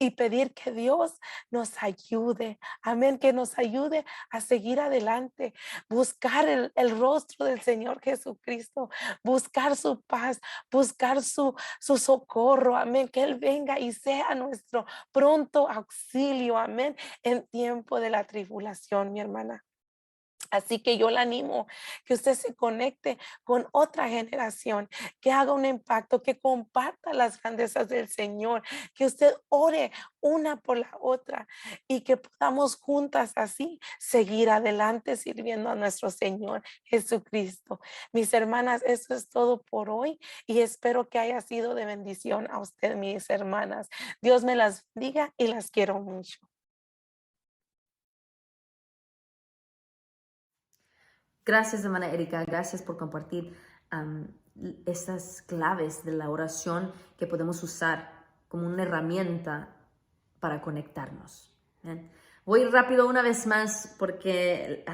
y pedir que Dios nos ayude. Amén, que nos ayude a seguir adelante, buscar el rostro del Señor Jesucristo, buscar su paz, buscar su socorro. Amén, que Él venga y sea nuestro pronto auxilio. Amén, en tiempo de la tribulación, mi hermana. Así que yo le animo que usted se conecte con otra generación, que haga un impacto, que comparta las grandezas del Señor, que usted ore una por la otra y que podamos juntas así seguir adelante sirviendo a nuestro Señor Jesucristo. Mis hermanas, eso es todo por hoy y espero que haya sido de bendición a usted, mis hermanas. Dios me las bendiga y las quiero mucho. Gracias, hermana Erika. Gracias por compartir estas claves de la oración que podemos usar como una herramienta para conectarnos. ¿Bien? Voy rápido una vez más porque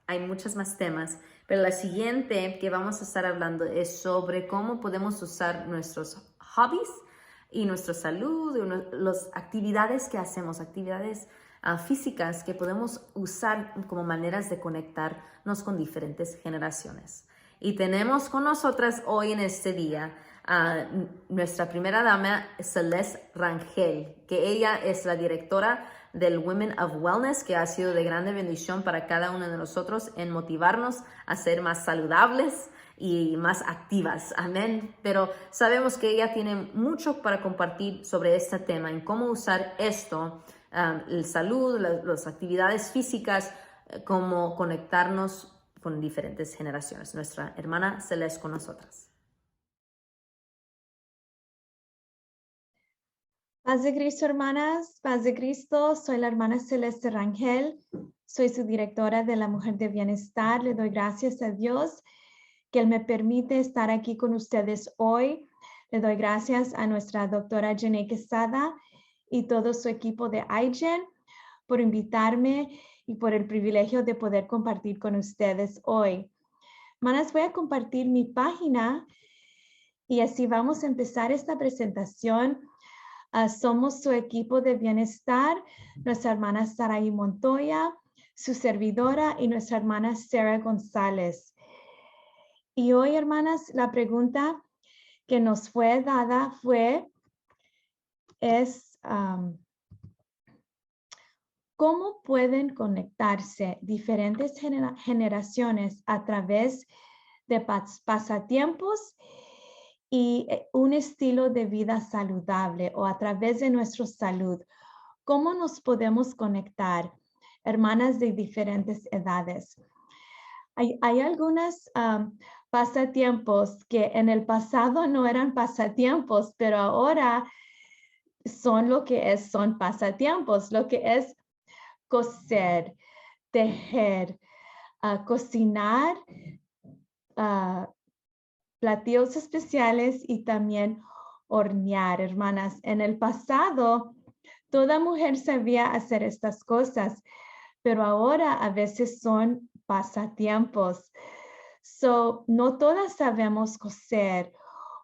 hay muchos más temas, pero la siguiente que vamos a estar hablando es sobre cómo podemos usar nuestros hobbies y nuestra salud, y las actividades que hacemos, actividades físicas que podemos usar como maneras de conectarnos con diferentes generaciones. Y tenemos con nosotras hoy en este día a nuestra primera dama, Celeste Rangel, que ella es la directora del Women of Wellness, que ha sido de grande bendición para cada uno de nosotros en motivarnos a ser más saludables y más activas, amén. Pero sabemos que ella tiene mucho para compartir sobre este tema, en cómo usar esto, el salud, las actividades físicas, cómo conectarnos con diferentes generaciones. Nuestra hermana Celeste con nosotras. Paz de Cristo, hermanas, paz de Cristo. Soy la hermana Celeste Rangel. Soy su directora de la Mujer de Bienestar. Le doy gracias a Dios que Él me permite estar aquí con ustedes hoy. Le doy gracias a nuestra doctora Jenny Quesada y todo su equipo de iGen por invitarme y por el privilegio de poder compartir con ustedes hoy. Hermanas, voy a compartir mi página y así vamos a empezar esta presentación. Somos su equipo de bienestar, nuestra hermana Saraí Montoya, su servidora y nuestra hermana Sarah González. Y hoy, hermanas, la pregunta que nos fue dada es ¿cómo pueden conectarse diferentes generaciones a través de pasatiempos y un estilo de vida saludable o a través de nuestra salud. ¿Cómo nos podemos conectar, hermanas de diferentes edades? Hay algunos pasatiempos que en el pasado no eran pasatiempos, pero ahora son lo que es, son pasatiempos, lo que es coser, tejer, cocinar, platillos especiales y también hornear, hermanas. En el pasado, toda mujer sabía hacer estas cosas, pero ahora a veces son pasatiempos. No todas sabemos coser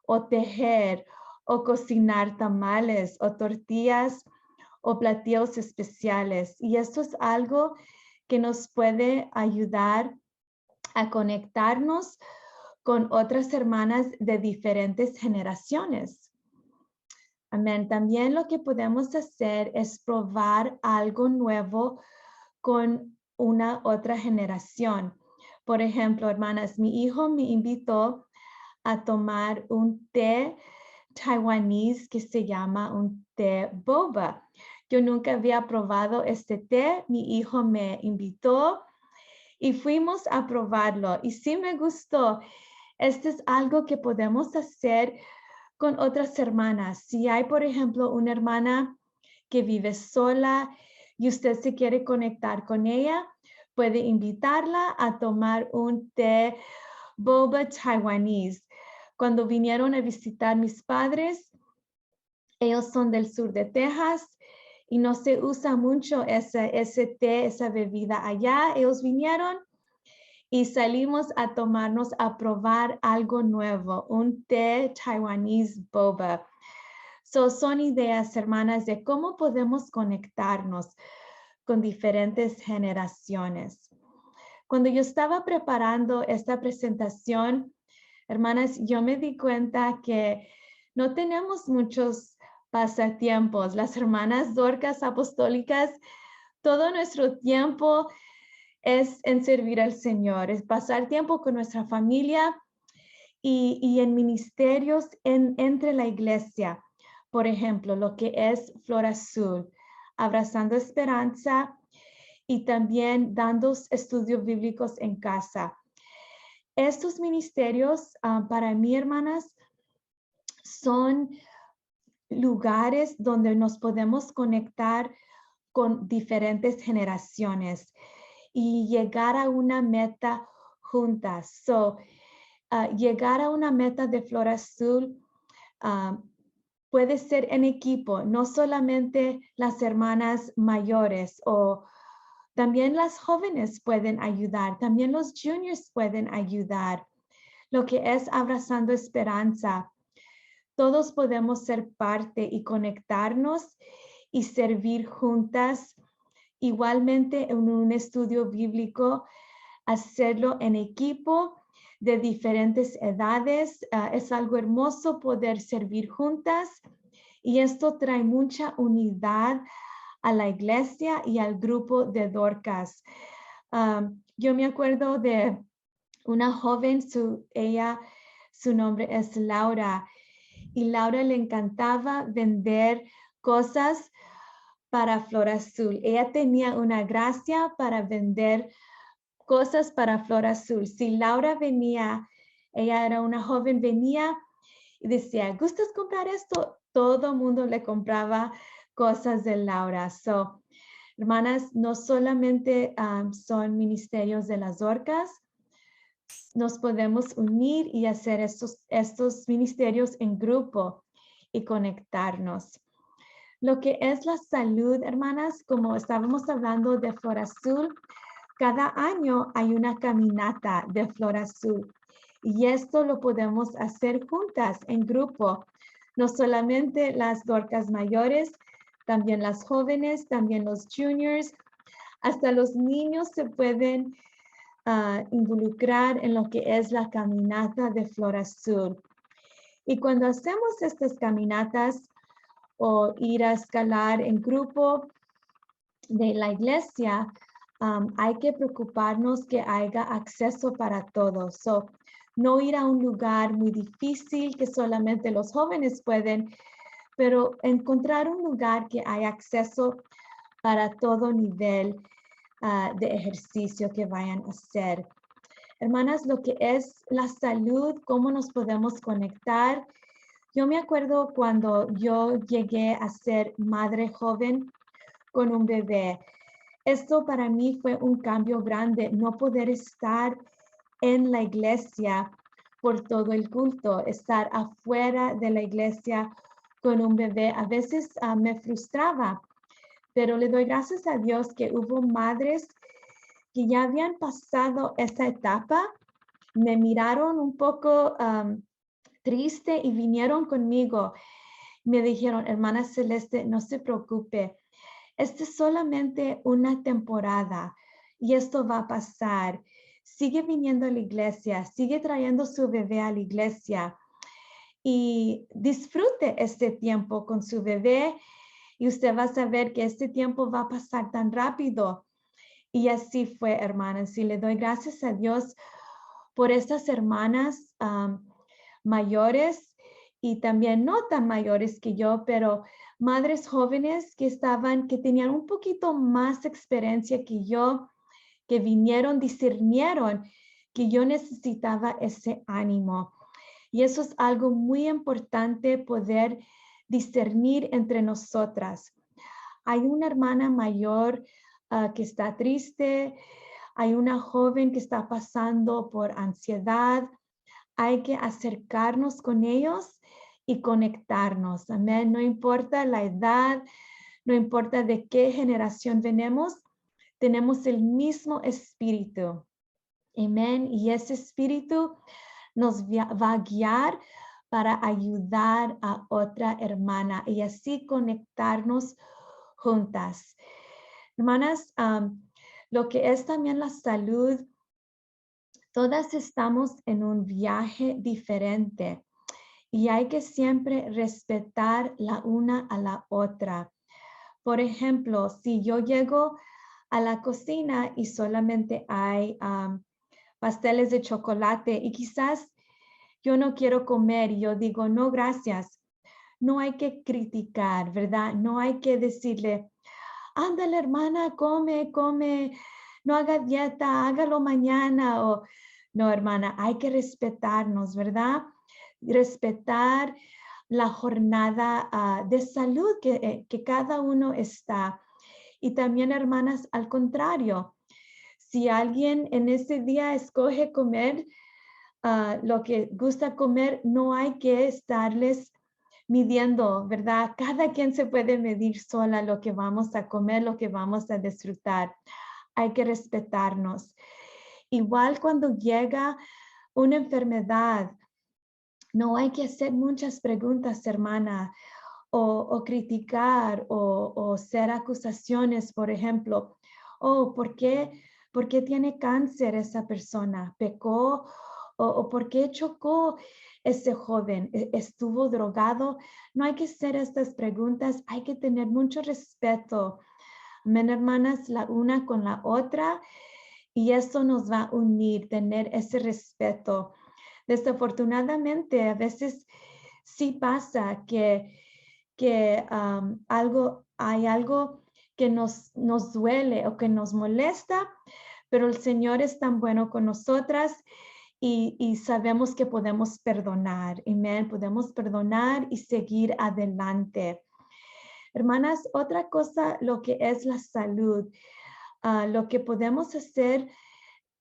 o tejer o cocinar tamales o tortillas o platillos especiales. Y esto es algo que nos puede ayudar a conectarnos con otras hermanas de diferentes generaciones. Amén. También lo que podemos hacer es probar algo nuevo con una otra generación. Por ejemplo, hermanas, mi hijo me invitó a tomar un té taiwanés que se llama un té boba. Yo nunca había probado este té. Mi hijo me invitó y fuimos a probarlo y sí me gustó. Este es algo que podemos hacer con otras hermanas. Si hay, por ejemplo, una hermana que vive sola y usted se quiere conectar con ella, puede invitarla a tomar un té boba taiwanés. Cuando vinieron a visitar mis padres, ellos son del sur de Texas y no se usa mucho ese té, esa bebida allá. Ellos vinieron y salimos a probar algo nuevo, un té taiwanés boba. Son ideas, hermanas, de cómo podemos conectarnos con diferentes generaciones. Cuando yo estaba preparando esta presentación, hermanas, yo me di cuenta que no tenemos muchos pasatiempos. Las hermanas Dorcas apostólicas, todo nuestro tiempo es en servir al Señor, es pasar tiempo con nuestra familia y en ministerios entre la iglesia. Por ejemplo, lo que es Flor Azul, Abrazando Esperanza y también dando estudios bíblicos en casa. Estos ministerios, para mí, hermanas, son lugares donde nos podemos conectar con diferentes generaciones y llegar a una meta juntas. Llegar a una meta de Flor Azul puede ser en equipo, no solamente las hermanas mayores o también las jóvenes pueden ayudar, también los juniors pueden ayudar. Lo que es Abrazando Esperanza, todos podemos ser parte y conectarnos y servir juntas. Igualmente en un estudio bíblico, hacerlo en equipo de diferentes edades. Es algo hermoso poder servir juntas y esto trae mucha unidad a la iglesia y al grupo de Dorcas. Yo me acuerdo de una joven, su nombre es Laura, y Laura le encantaba vender cosas para Flor Azul. Ella tenía una gracia para vender cosas para Flor Azul. Si Laura venía, ella era una joven, venía y decía, ¿gustas comprar esto? Todo el mundo le compraba cosas de Laura. Hermanas, no solamente son ministerios de las Dorcas, nos podemos unir y hacer estos ministerios en grupo y conectarnos. Lo que es la salud, hermanas, como estábamos hablando de Flor Azul, cada año hay una caminata de Flor Azul y esto lo podemos hacer juntas en grupo. No solamente las Dorcas mayores, también las jóvenes, también los juniors, hasta los niños se pueden involucrar en lo que es la caminata de Flor Azul. Y cuando hacemos estas caminatas o ir a escalar en grupo de la iglesia, hay que preocuparnos que haya acceso para todos. no ir a un lugar muy difícil que solamente los jóvenes pueden, pero encontrar un lugar que haya acceso para todo nivel de ejercicio que vayan a hacer. Hermanas, lo que es la salud, cómo nos podemos conectar. Yo me acuerdo cuando yo llegué a ser madre joven con un bebé. Esto para mí fue un cambio grande, no poder estar en la iglesia por todo el culto, estar afuera de la iglesia con un bebé. A veces me frustraba, pero le doy gracias a Dios que hubo madres que ya habían pasado esa etapa, me miraron un poco triste y vinieron conmigo. Me dijeron, hermana Celeste, no se preocupe, esta es solamente una temporada y esto va a pasar. Sigue viniendo a la iglesia, sigue trayendo su bebé a la iglesia y disfrute este tiempo con su bebé y usted va a saber que este tiempo va a pasar tan rápido. Y así fue, hermanas. Y le doy gracias a Dios por estas hermanas mayores y también no tan mayores que yo, pero madres jóvenes que tenían un poquito más experiencia que yo, que discernieron que yo necesitaba ese ánimo. Y eso es algo muy importante, poder discernir entre nosotras. Hay una hermana mayor que está triste, hay una joven que está pasando por ansiedad. Hay que acercarnos con ellos y conectarnos. Amén. No importa la edad, no importa de qué generación venimos, tenemos el mismo espíritu. Amén. Y ese espíritu nos va a guiar para ayudar a otra hermana y así conectarnos juntas. Hermanas, lo que es también la salud, todas estamos en un viaje diferente y hay que siempre respetar la una a la otra. Por ejemplo, si yo llego a la cocina y solamente hay pasteles de chocolate y quizás yo no quiero comer y yo digo, no, gracias. No hay que criticar, ¿verdad? No hay que decirle, ándale, hermana, come, no haga dieta, hágalo mañana. O, no, hermana, hay que respetarnos, ¿verdad? Respetar la jornada de salud que cada uno está. Y también, hermanas, al contrario, si alguien en ese día escoge comer lo que gusta comer, no hay que estarles midiendo, ¿verdad? Cada quien se puede medir sola lo que vamos a comer, lo que vamos a disfrutar. Hay que respetarnos. Igual cuando llega una enfermedad, no hay que hacer muchas preguntas, hermana, o criticar o hacer acusaciones, por ejemplo. Oh, ¿por qué tiene cáncer esa persona? ¿Pecó? ¿O por qué chocó ese joven? ¿Estuvo drogado? No hay que hacer estas preguntas, hay que tener mucho respeto. Amén, hermanas, la una con la otra, y eso nos va a unir, tener ese respeto. Desafortunadamente, a veces sí pasa que hay algo que nos duele o que nos molesta, pero el Señor es tan bueno con nosotras y sabemos que podemos perdonar. Amén. Podemos perdonar y seguir adelante. Hermanas, otra cosa, lo que es la salud, lo que podemos hacer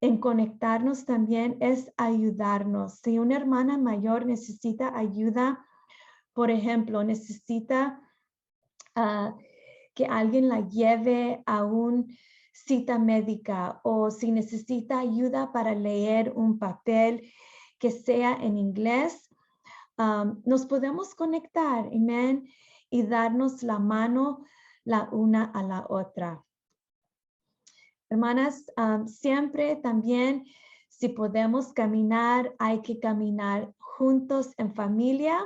en conectarnos también es ayudarnos. Si una hermana mayor necesita ayuda, por ejemplo, necesita que alguien la lleve a una cita médica o si necesita ayuda para leer un papel que sea en inglés, nos podemos conectar, amén, y darnos la mano la una a la otra. Hermanas, siempre también, si podemos caminar, hay que caminar juntos en familia.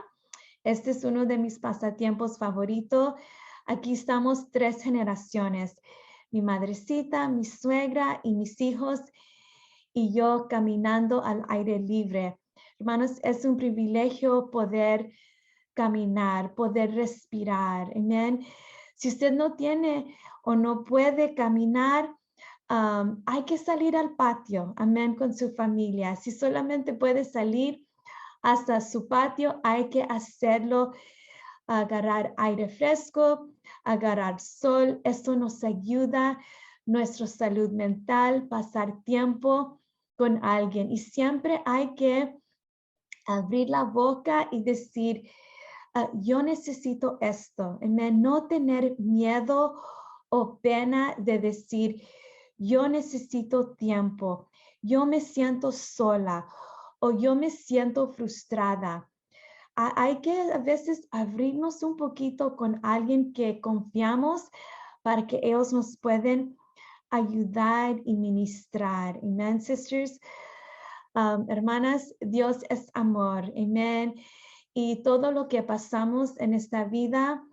Este es uno de mis pasatiempos favoritos. Aquí estamos 3 generaciones, mi madrecita, mi suegra y mis hijos. y yo caminando al aire libre. Hermanos, es un privilegio poder caminar, poder respirar. Amén. Si usted no tiene o no puede caminar, hay que salir al patio, amén, con su familia. Si solamente puede salir hasta su patio, hay que hacerlo, agarrar aire fresco, agarrar sol. Esto nos ayuda, nuestra salud mental, pasar tiempo con alguien. Y siempre hay que abrir la boca y decir, yo necesito esto. Amén. No tener miedo o pena de decir, yo necesito tiempo, yo me siento sola o yo me siento frustrada. Hay que a veces abrirnos un poquito con alguien que confiamos para que ellos nos pueden ayudar y ministrar. Amen, sisters. Hermanas, Dios es amor. Amén. Y todo lo que pasamos en esta vida,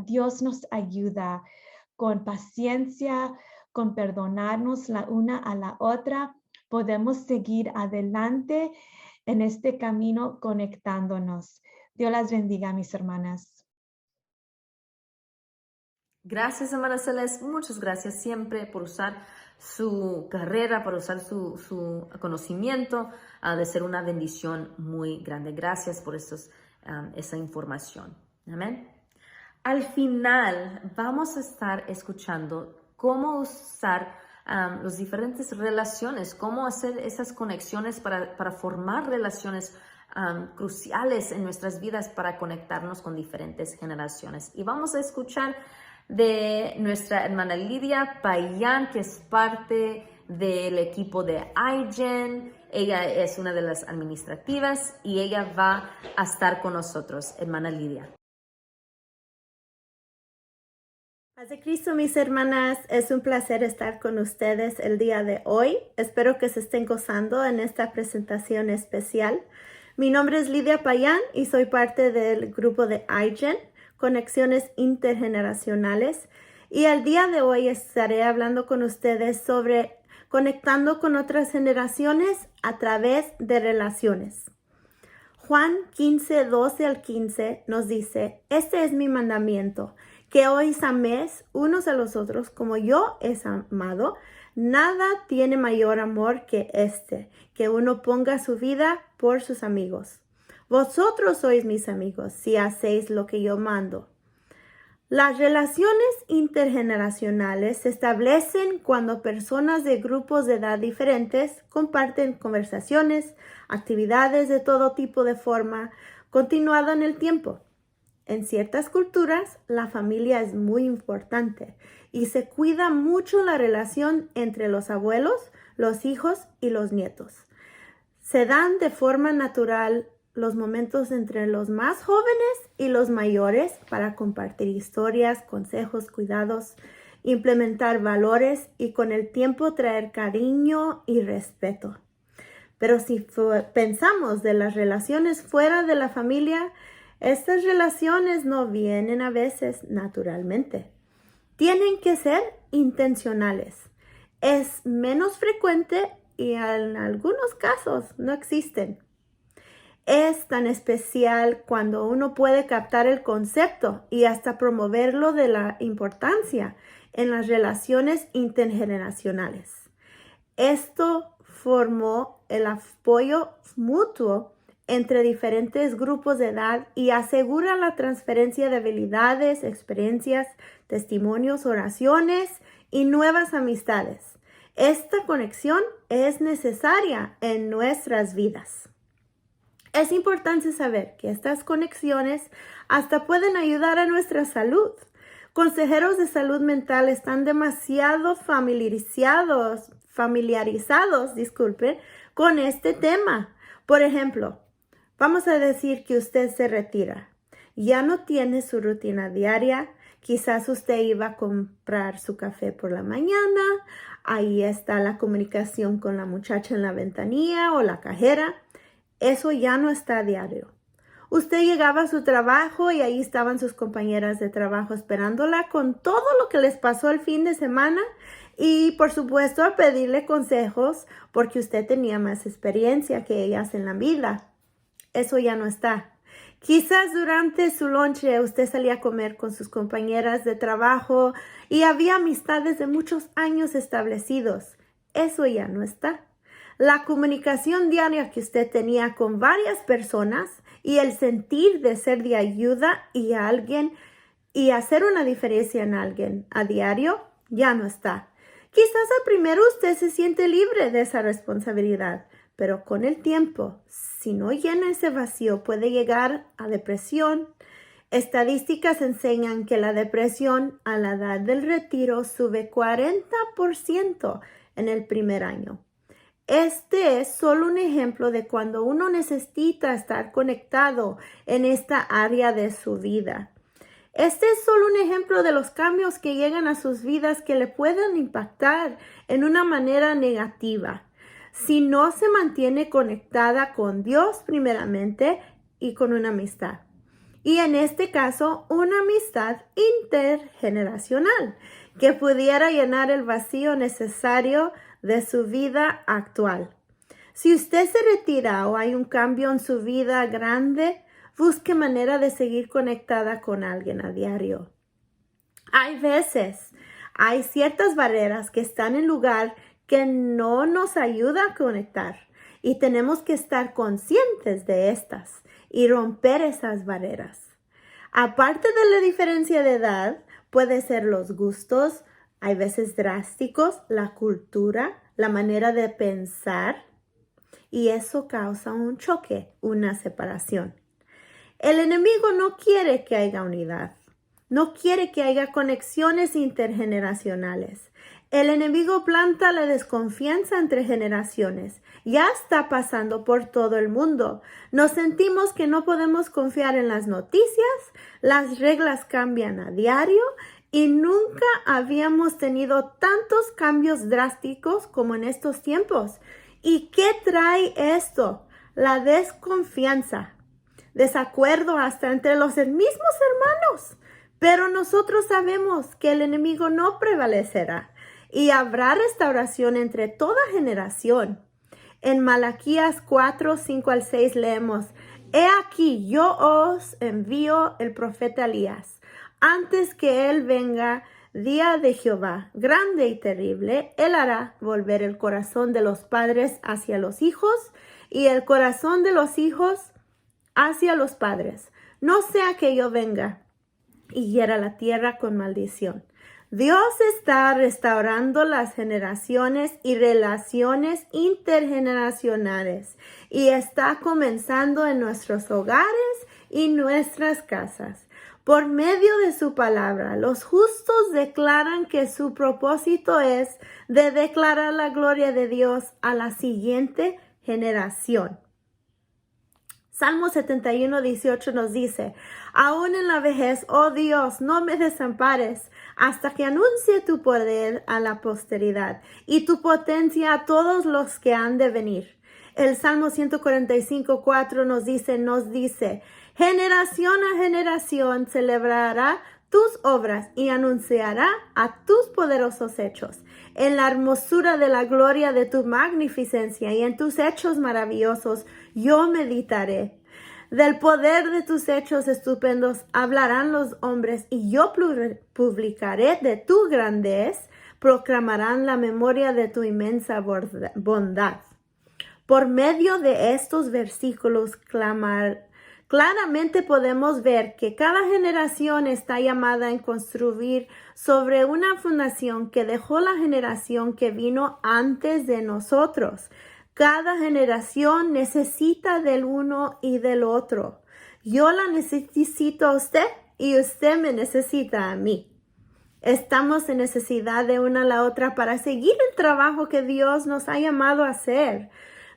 Dios nos ayuda con paciencia, con perdonarnos la una a la otra. Podemos seguir adelante en este camino conectándonos. Dios las bendiga, mis hermanas. Gracias, hermana Celeste. Muchas gracias siempre por usar su carrera, por usar su conocimiento, de ser una bendición muy grande. Gracias por esa información. Amén. Al final vamos a estar escuchando cómo usar las diferentes relaciones, cómo hacer esas conexiones para formar relaciones cruciales en nuestras vidas para conectarnos con diferentes generaciones. Y vamos a escuchar de nuestra hermana Lidia Payán, que es parte del equipo de iGen. Ella es una de las administrativas y ella va a estar con nosotros. Hermana Lidia. Paz de Cristo, mis hermanas, es un placer estar con ustedes el día de hoy. Espero que se estén gozando en esta presentación especial. Mi nombre es Lidia Payán y soy parte del grupo de iGen, Conexiones Intergeneracionales. Y el día de hoy estaré hablando con ustedes sobre conectando con otras generaciones a través de relaciones. Juan 15, 12 al 15 nos dice, este es mi mandamiento, que os améis unos a los otros como yo he amado. Nada tiene mayor amor que este, que uno ponga su vida por sus amigos. Vosotros sois mis amigos si hacéis lo que yo mando. Las relaciones intergeneracionales se establecen cuando personas de grupos de edad diferentes comparten conversaciones, actividades de todo tipo de forma continuada en el tiempo. En ciertas culturas, la familia es muy importante y se cuida mucho la relación entre los abuelos, los hijos y los nietos. Se dan de forma natural los momentos entre los más jóvenes y los mayores para compartir historias, consejos, cuidados, implementar valores y con el tiempo traer cariño y respeto. Pero si pensamos de las relaciones fuera de la familia, estas relaciones no vienen a veces naturalmente. Tienen que ser intencionales. Es menos frecuente y en algunos casos no existen. Es tan especial cuando uno puede captar el concepto y hasta promoverlo de la importancia en las relaciones intergeneracionales. Esto formó el apoyo mutuo entre diferentes grupos de edad y asegura la transferencia de habilidades, experiencias, testimonios, oraciones y nuevas amistades. Esta conexión es necesaria en nuestras vidas. Es importante saber que estas conexiones hasta pueden ayudar a nuestra salud. Consejeros de salud mental están demasiado familiarizados, con este tema. Por ejemplo, vamos a decir que usted se retira. Ya no tiene su rutina diaria. Quizás usted iba a comprar su café por la mañana. Ahí está la comunicación con la muchacha en la ventanilla o la cajera. Eso ya no está a diario. Usted llegaba a su trabajo y ahí estaban sus compañeras de trabajo esperándola con todo lo que les pasó el fin de semana Y por supuesto a pedirle consejos porque usted tenía más experiencia que ellas en la vida. Eso ya no está. Quizás durante su lonche usted salía a comer con sus compañeras de trabajo y había amistades de muchos años establecidos. Eso ya no está. La comunicación diaria que usted tenía con varias personas y el sentir de ser de ayuda y a alguien y hacer una diferencia en alguien a diario ya no está. Quizás al primero usted se siente libre de esa responsabilidad, pero con el tiempo, si no llena ese vacío, puede llegar a depresión. Estadísticas enseñan que la depresión a la edad del retiro sube 40% en el primer año. Este es solo un ejemplo de cuando uno necesita estar conectado en esta área de su vida. Este es solo un ejemplo de los cambios que llegan a sus vidas que le pueden impactar en una manera negativa. Si no se mantiene conectada con Dios primeramente y con una amistad. Y en este caso, una amistad intergeneracional que pudiera llenar el vacío necesario de su vida actual. Si usted se retira o hay un cambio en su vida grande, busque manera de seguir conectada con alguien a diario. Hay ciertas barreras que están en lugar que no nos ayuda a conectar y tenemos que estar conscientes de estas y romper esas barreras. Aparte de la diferencia de edad, puede ser los gustos, hay veces drásticos, la cultura, la manera de pensar y eso causa un choque, una separación. El enemigo no quiere que haya unidad, no quiere que haya conexiones intergeneracionales. El enemigo planta la desconfianza entre generaciones. Ya está pasando por todo el mundo. Nos sentimos que no podemos confiar en las noticias, las reglas cambian a diario y nunca habíamos tenido tantos cambios drásticos como en estos tiempos. ¿Y qué trae esto? La desconfianza. Desacuerdo hasta entre los mismos hermanos. Pero nosotros sabemos que el enemigo no prevalecerá y habrá restauración entre toda generación. En Malaquías 4, 5 al 6 leemos, He aquí yo os envío el profeta Elías, antes que él venga día de Jehová, grande y terrible, él hará volver el corazón de los padres hacia los hijos y el corazón de los hijos hacia los padres. No sea que yo venga y hiera la tierra con maldición. Dios está restaurando las generaciones y relaciones intergeneracionales y está comenzando en nuestros hogares y nuestras casas. Por medio de su palabra, los justos declaran que su propósito es de declarar la gloria de Dios a la siguiente generación. Salmo 71, 18 nos dice, aún en la vejez, oh Dios, no me desampares hasta que anuncie tu poder a la posteridad y tu potencia a todos los que han de venir. El Salmo 145, 4 nos dice, generación a generación celebrará tus obras y anunciará a tus poderosos hechos. En la hermosura de la gloria de tu magnificencia y en tus hechos maravillosos yo meditaré. Del poder de tus hechos estupendos hablarán los hombres y yo publicaré de tu grandeza, proclamarán la memoria de tu inmensa bondad. Por medio de estos versículos claramente podemos ver que cada generación está llamada a construir sobre una fundación que dejó la generación que vino antes de nosotros. Cada generación necesita del uno y del otro. Yo la necesito a usted y usted me necesita a mí. Estamos en necesidad de una a la otra para seguir el trabajo que Dios nos ha llamado a hacer.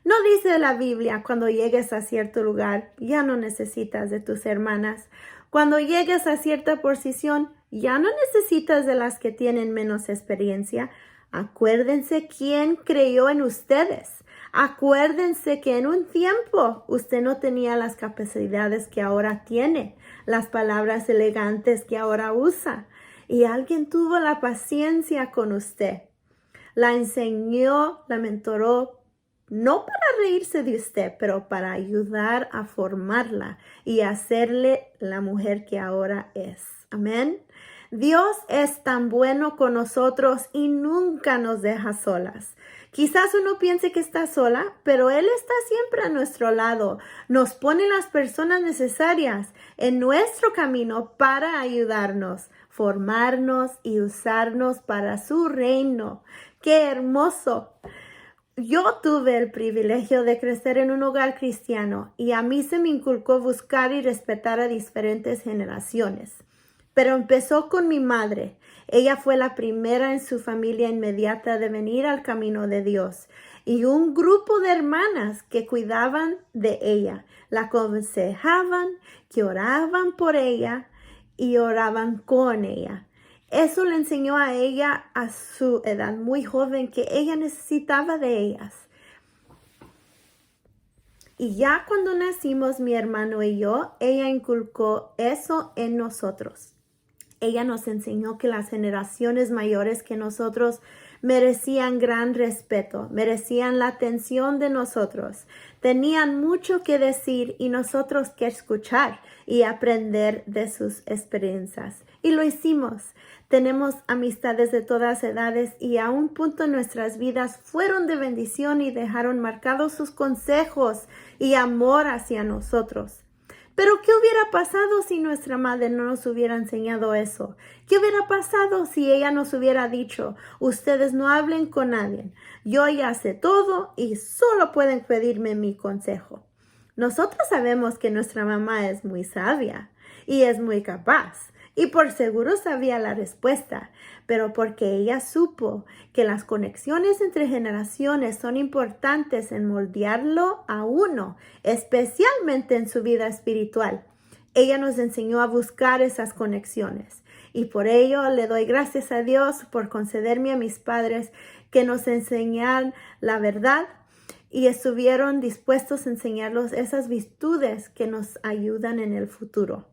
No dice la Biblia, cuando llegues a cierto lugar, ya no necesitas de tus hermanas. Cuando llegues a cierta posición, ya no necesitas de las que tienen menos experiencia. Acuérdense quién creyó en ustedes. Acuérdense que en un tiempo usted no tenía las capacidades que ahora tiene, las palabras elegantes que ahora usa. Y alguien tuvo la paciencia con usted. la enseñó, la mentoró, no para reírse de usted, pero para ayudar a formarla y hacerle la mujer que ahora es. Amén. Dios es tan bueno con nosotros y nunca nos deja solas. Quizás uno piense que está sola, pero Él está siempre a nuestro lado. Nos pone las personas necesarias en nuestro camino para ayudarnos, formarnos y usarnos para su reino. ¡Qué hermoso! Yo tuve el privilegio de crecer en un hogar cristiano y a mí se me inculcó buscar y respetar a diferentes generaciones. Pero empezó con mi madre. Ella fue la primera en su familia inmediata de venir al camino de Dios y un grupo de hermanas que cuidaban de ella, la aconsejaban, que oraban por ella y oraban con ella. Eso le enseñó a ella a su edad muy joven que ella necesitaba de ellas. Y ya cuando nacimos mi hermano y yo, ella inculcó eso en nosotros. Ella nos enseñó que las generaciones mayores que nosotros merecían gran respeto, merecían la atención de nosotros, tenían mucho que decir y nosotros que escuchar y aprender de sus experiencias. Y lo hicimos. Tenemos amistades de todas edades y a un punto en nuestras vidas fueron de bendición y dejaron marcados sus consejos y amor hacia nosotros. Pero ¿qué hubiera pasado si nuestra madre no nos hubiera enseñado eso? ¿Qué hubiera pasado si ella nos hubiera dicho, ustedes no hablen con nadie, yo ya sé todo y solo pueden pedirme mi consejo? Nosotros sabemos que nuestra mamá es muy sabia y es muy capaz. Y por seguro sabía la respuesta, pero porque ella supo que las conexiones entre generaciones son importantes en moldearlo a uno, especialmente en su vida espiritual. Ella nos enseñó a buscar esas conexiones y por ello le doy gracias a Dios por concederme a mis padres que nos enseñaran la verdad y estuvieron dispuestos a enseñarnos esas virtudes que nos ayudan en el futuro.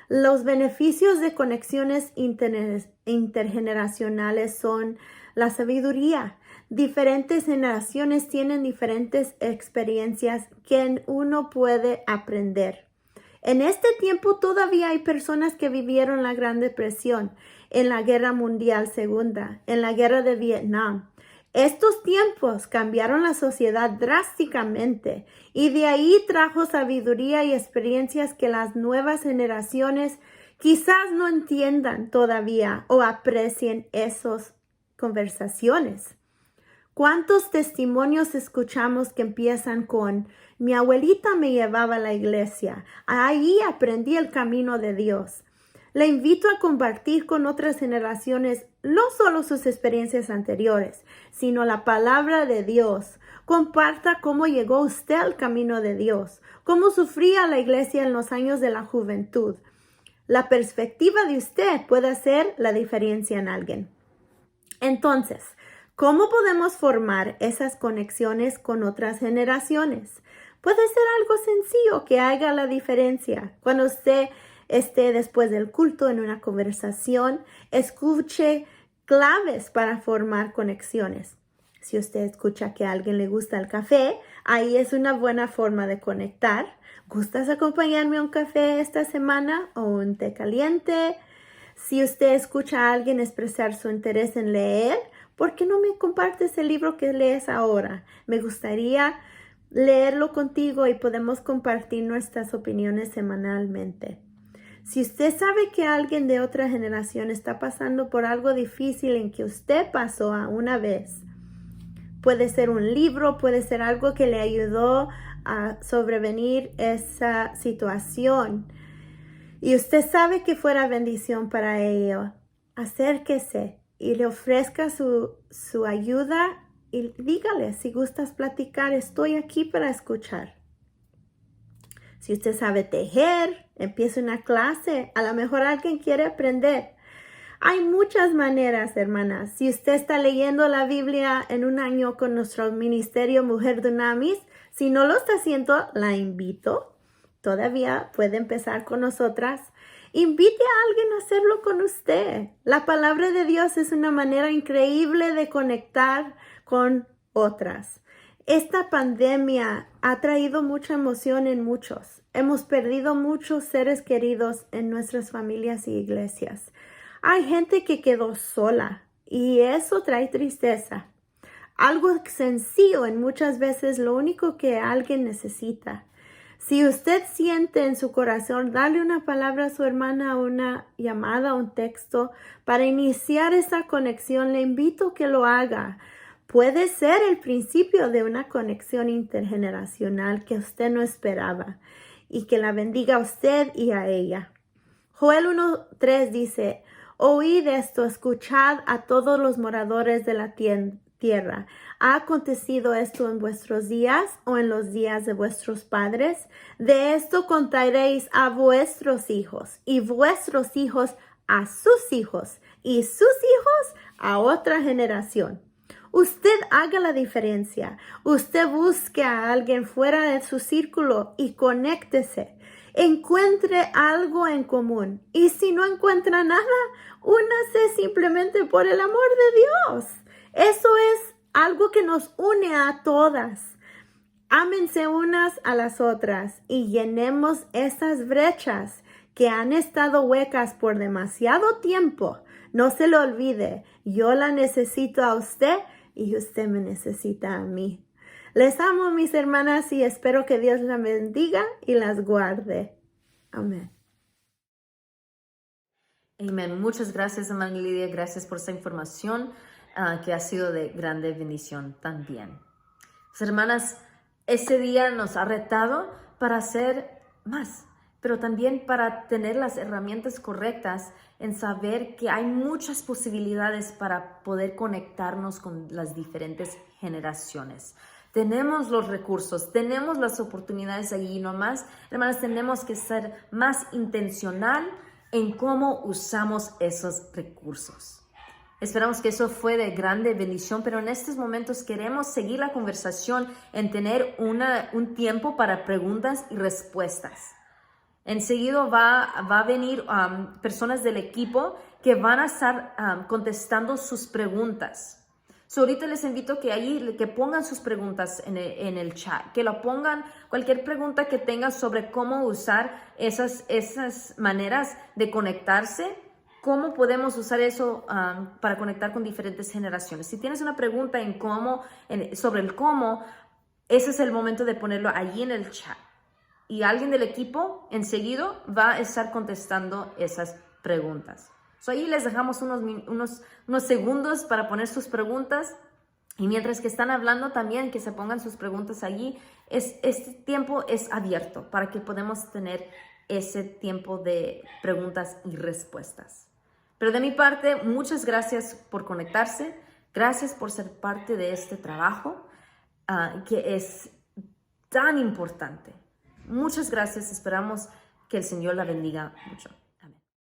Los beneficios de conexiones intergeneracionales son la sabiduría. Diferentes generaciones tienen diferentes experiencias que uno puede aprender. En este tiempo todavía hay personas que vivieron la Gran Depresión, en la Guerra Mundial Segunda, en la Guerra de Vietnam. Estos tiempos cambiaron la sociedad drásticamente y de ahí trajo sabiduría y experiencias que las nuevas generaciones quizás no entiendan todavía o aprecien esas conversaciones. ¿Cuántos testimonios escuchamos que empiezan con mi abuelita me llevaba a la iglesia, ahí aprendí el camino de Dios? Le invito a compartir con otras generaciones no solo sus experiencias anteriores, sino la palabra de Dios. Comparta cómo llegó usted al camino de Dios, cómo sufría la iglesia en los años de la juventud. La perspectiva de usted puede hacer la diferencia en alguien. Entonces, ¿cómo podemos formar esas conexiones con otras generaciones? Puede ser algo sencillo que haga la diferencia. Cuando usted esté después del culto en una conversación, escuche claves para formar conexiones. Si usted escucha que a alguien le gusta el café, ahí es una buena forma de conectar. ¿Gustas acompañarme a un café esta semana o un té caliente? Si usted escucha a alguien expresar su interés en leer, ¿por qué no me compartes el libro que lees ahora? Me gustaría leerlo contigo y podemos compartir nuestras opiniones semanalmente. Si usted sabe que alguien de otra generación está pasando por algo difícil en que usted pasó una vez, puede ser un libro, puede ser algo que le ayudó a sobrevenir esa situación y usted sabe que fuera bendición para ello, acérquese y le ofrezca su ayuda y dígale, si gustas platicar, estoy aquí para escuchar. Si usted sabe tejer, empiece una clase. A lo mejor alguien quiere aprender. Hay muchas maneras, hermanas. Si usted está leyendo la Biblia en un año con nuestro ministerio Mujer Dunamis, si no lo está haciendo, la invito. Todavía puede empezar con nosotras. Invite a alguien a hacerlo con usted. La palabra de Dios es una manera increíble de conectar con otras. Esta pandemia ha traído mucha emoción en muchos. Hemos perdido muchos seres queridos en nuestras familias y iglesias. Hay gente que quedó sola y eso trae tristeza. Algo sencillo en muchas veces lo único que alguien necesita. Si usted siente en su corazón darle una palabra a su hermana, una llamada, un texto, para iniciar esa conexión, le invito a que lo haga. Puede ser el principio de una conexión intergeneracional que usted no esperaba y que la bendiga a usted y a ella. Joel 1:3 dice, oíd esto, escuchad a todos los moradores de la tierra. ¿Ha acontecido esto en vuestros días o en los días de vuestros padres? De esto contaréis a vuestros hijos y vuestros hijos a sus hijos y sus hijos a otra generación. Usted haga la diferencia. Usted busque a alguien fuera de su círculo y conéctese. Encuentre algo en común. Y si no encuentra nada, únase simplemente por el amor de Dios. Eso es algo que nos une a todas. Ámense unas a las otras y llenemos esas brechas que han estado huecas por demasiado tiempo. No se lo olvide, yo la necesito a usted y usted me necesita a mí. Les amo, mis hermanas, y espero que Dios las bendiga y las guarde. Amén. Amén. Muchas gracias, hermana Lidia. Gracias por esta información que ha sido de grande bendición también. Pues, hermanas, este día nos ha retado para hacer más, pero también para tener las herramientas correctas en saber que hay muchas posibilidades para poder conectarnos con las diferentes generaciones. Tenemos los recursos, tenemos las oportunidades allí, nomás, hermanas, tenemos que ser más intencional en cómo usamos esos recursos. Esperamos que eso fue de grande bendición, pero en estos momentos queremos seguir la conversación en tener un tiempo para preguntas y respuestas. Enseguida va a venir personas del equipo que van a estar contestando sus preguntas. Ahorita les invito que pongan sus preguntas en el chat, que lo pongan, cualquier pregunta que tengan sobre cómo usar esas maneras de conectarse, cómo podemos usar eso para conectar con diferentes generaciones. Si tienes una pregunta sobre el cómo, ese es el momento de ponerlo allí en el chat. Y alguien del equipo enseguida va a estar contestando esas preguntas. Ahí les dejamos unos segundos para poner sus preguntas. Y mientras que están hablando también, que se pongan sus preguntas allí. Este tiempo es abierto para que podamos tener ese tiempo de preguntas y respuestas. Pero de mi parte, muchas gracias por conectarse. Gracias por ser parte de este trabajo que es tan importante. Muchas gracias. Esperamos que el Señor la bendiga mucho.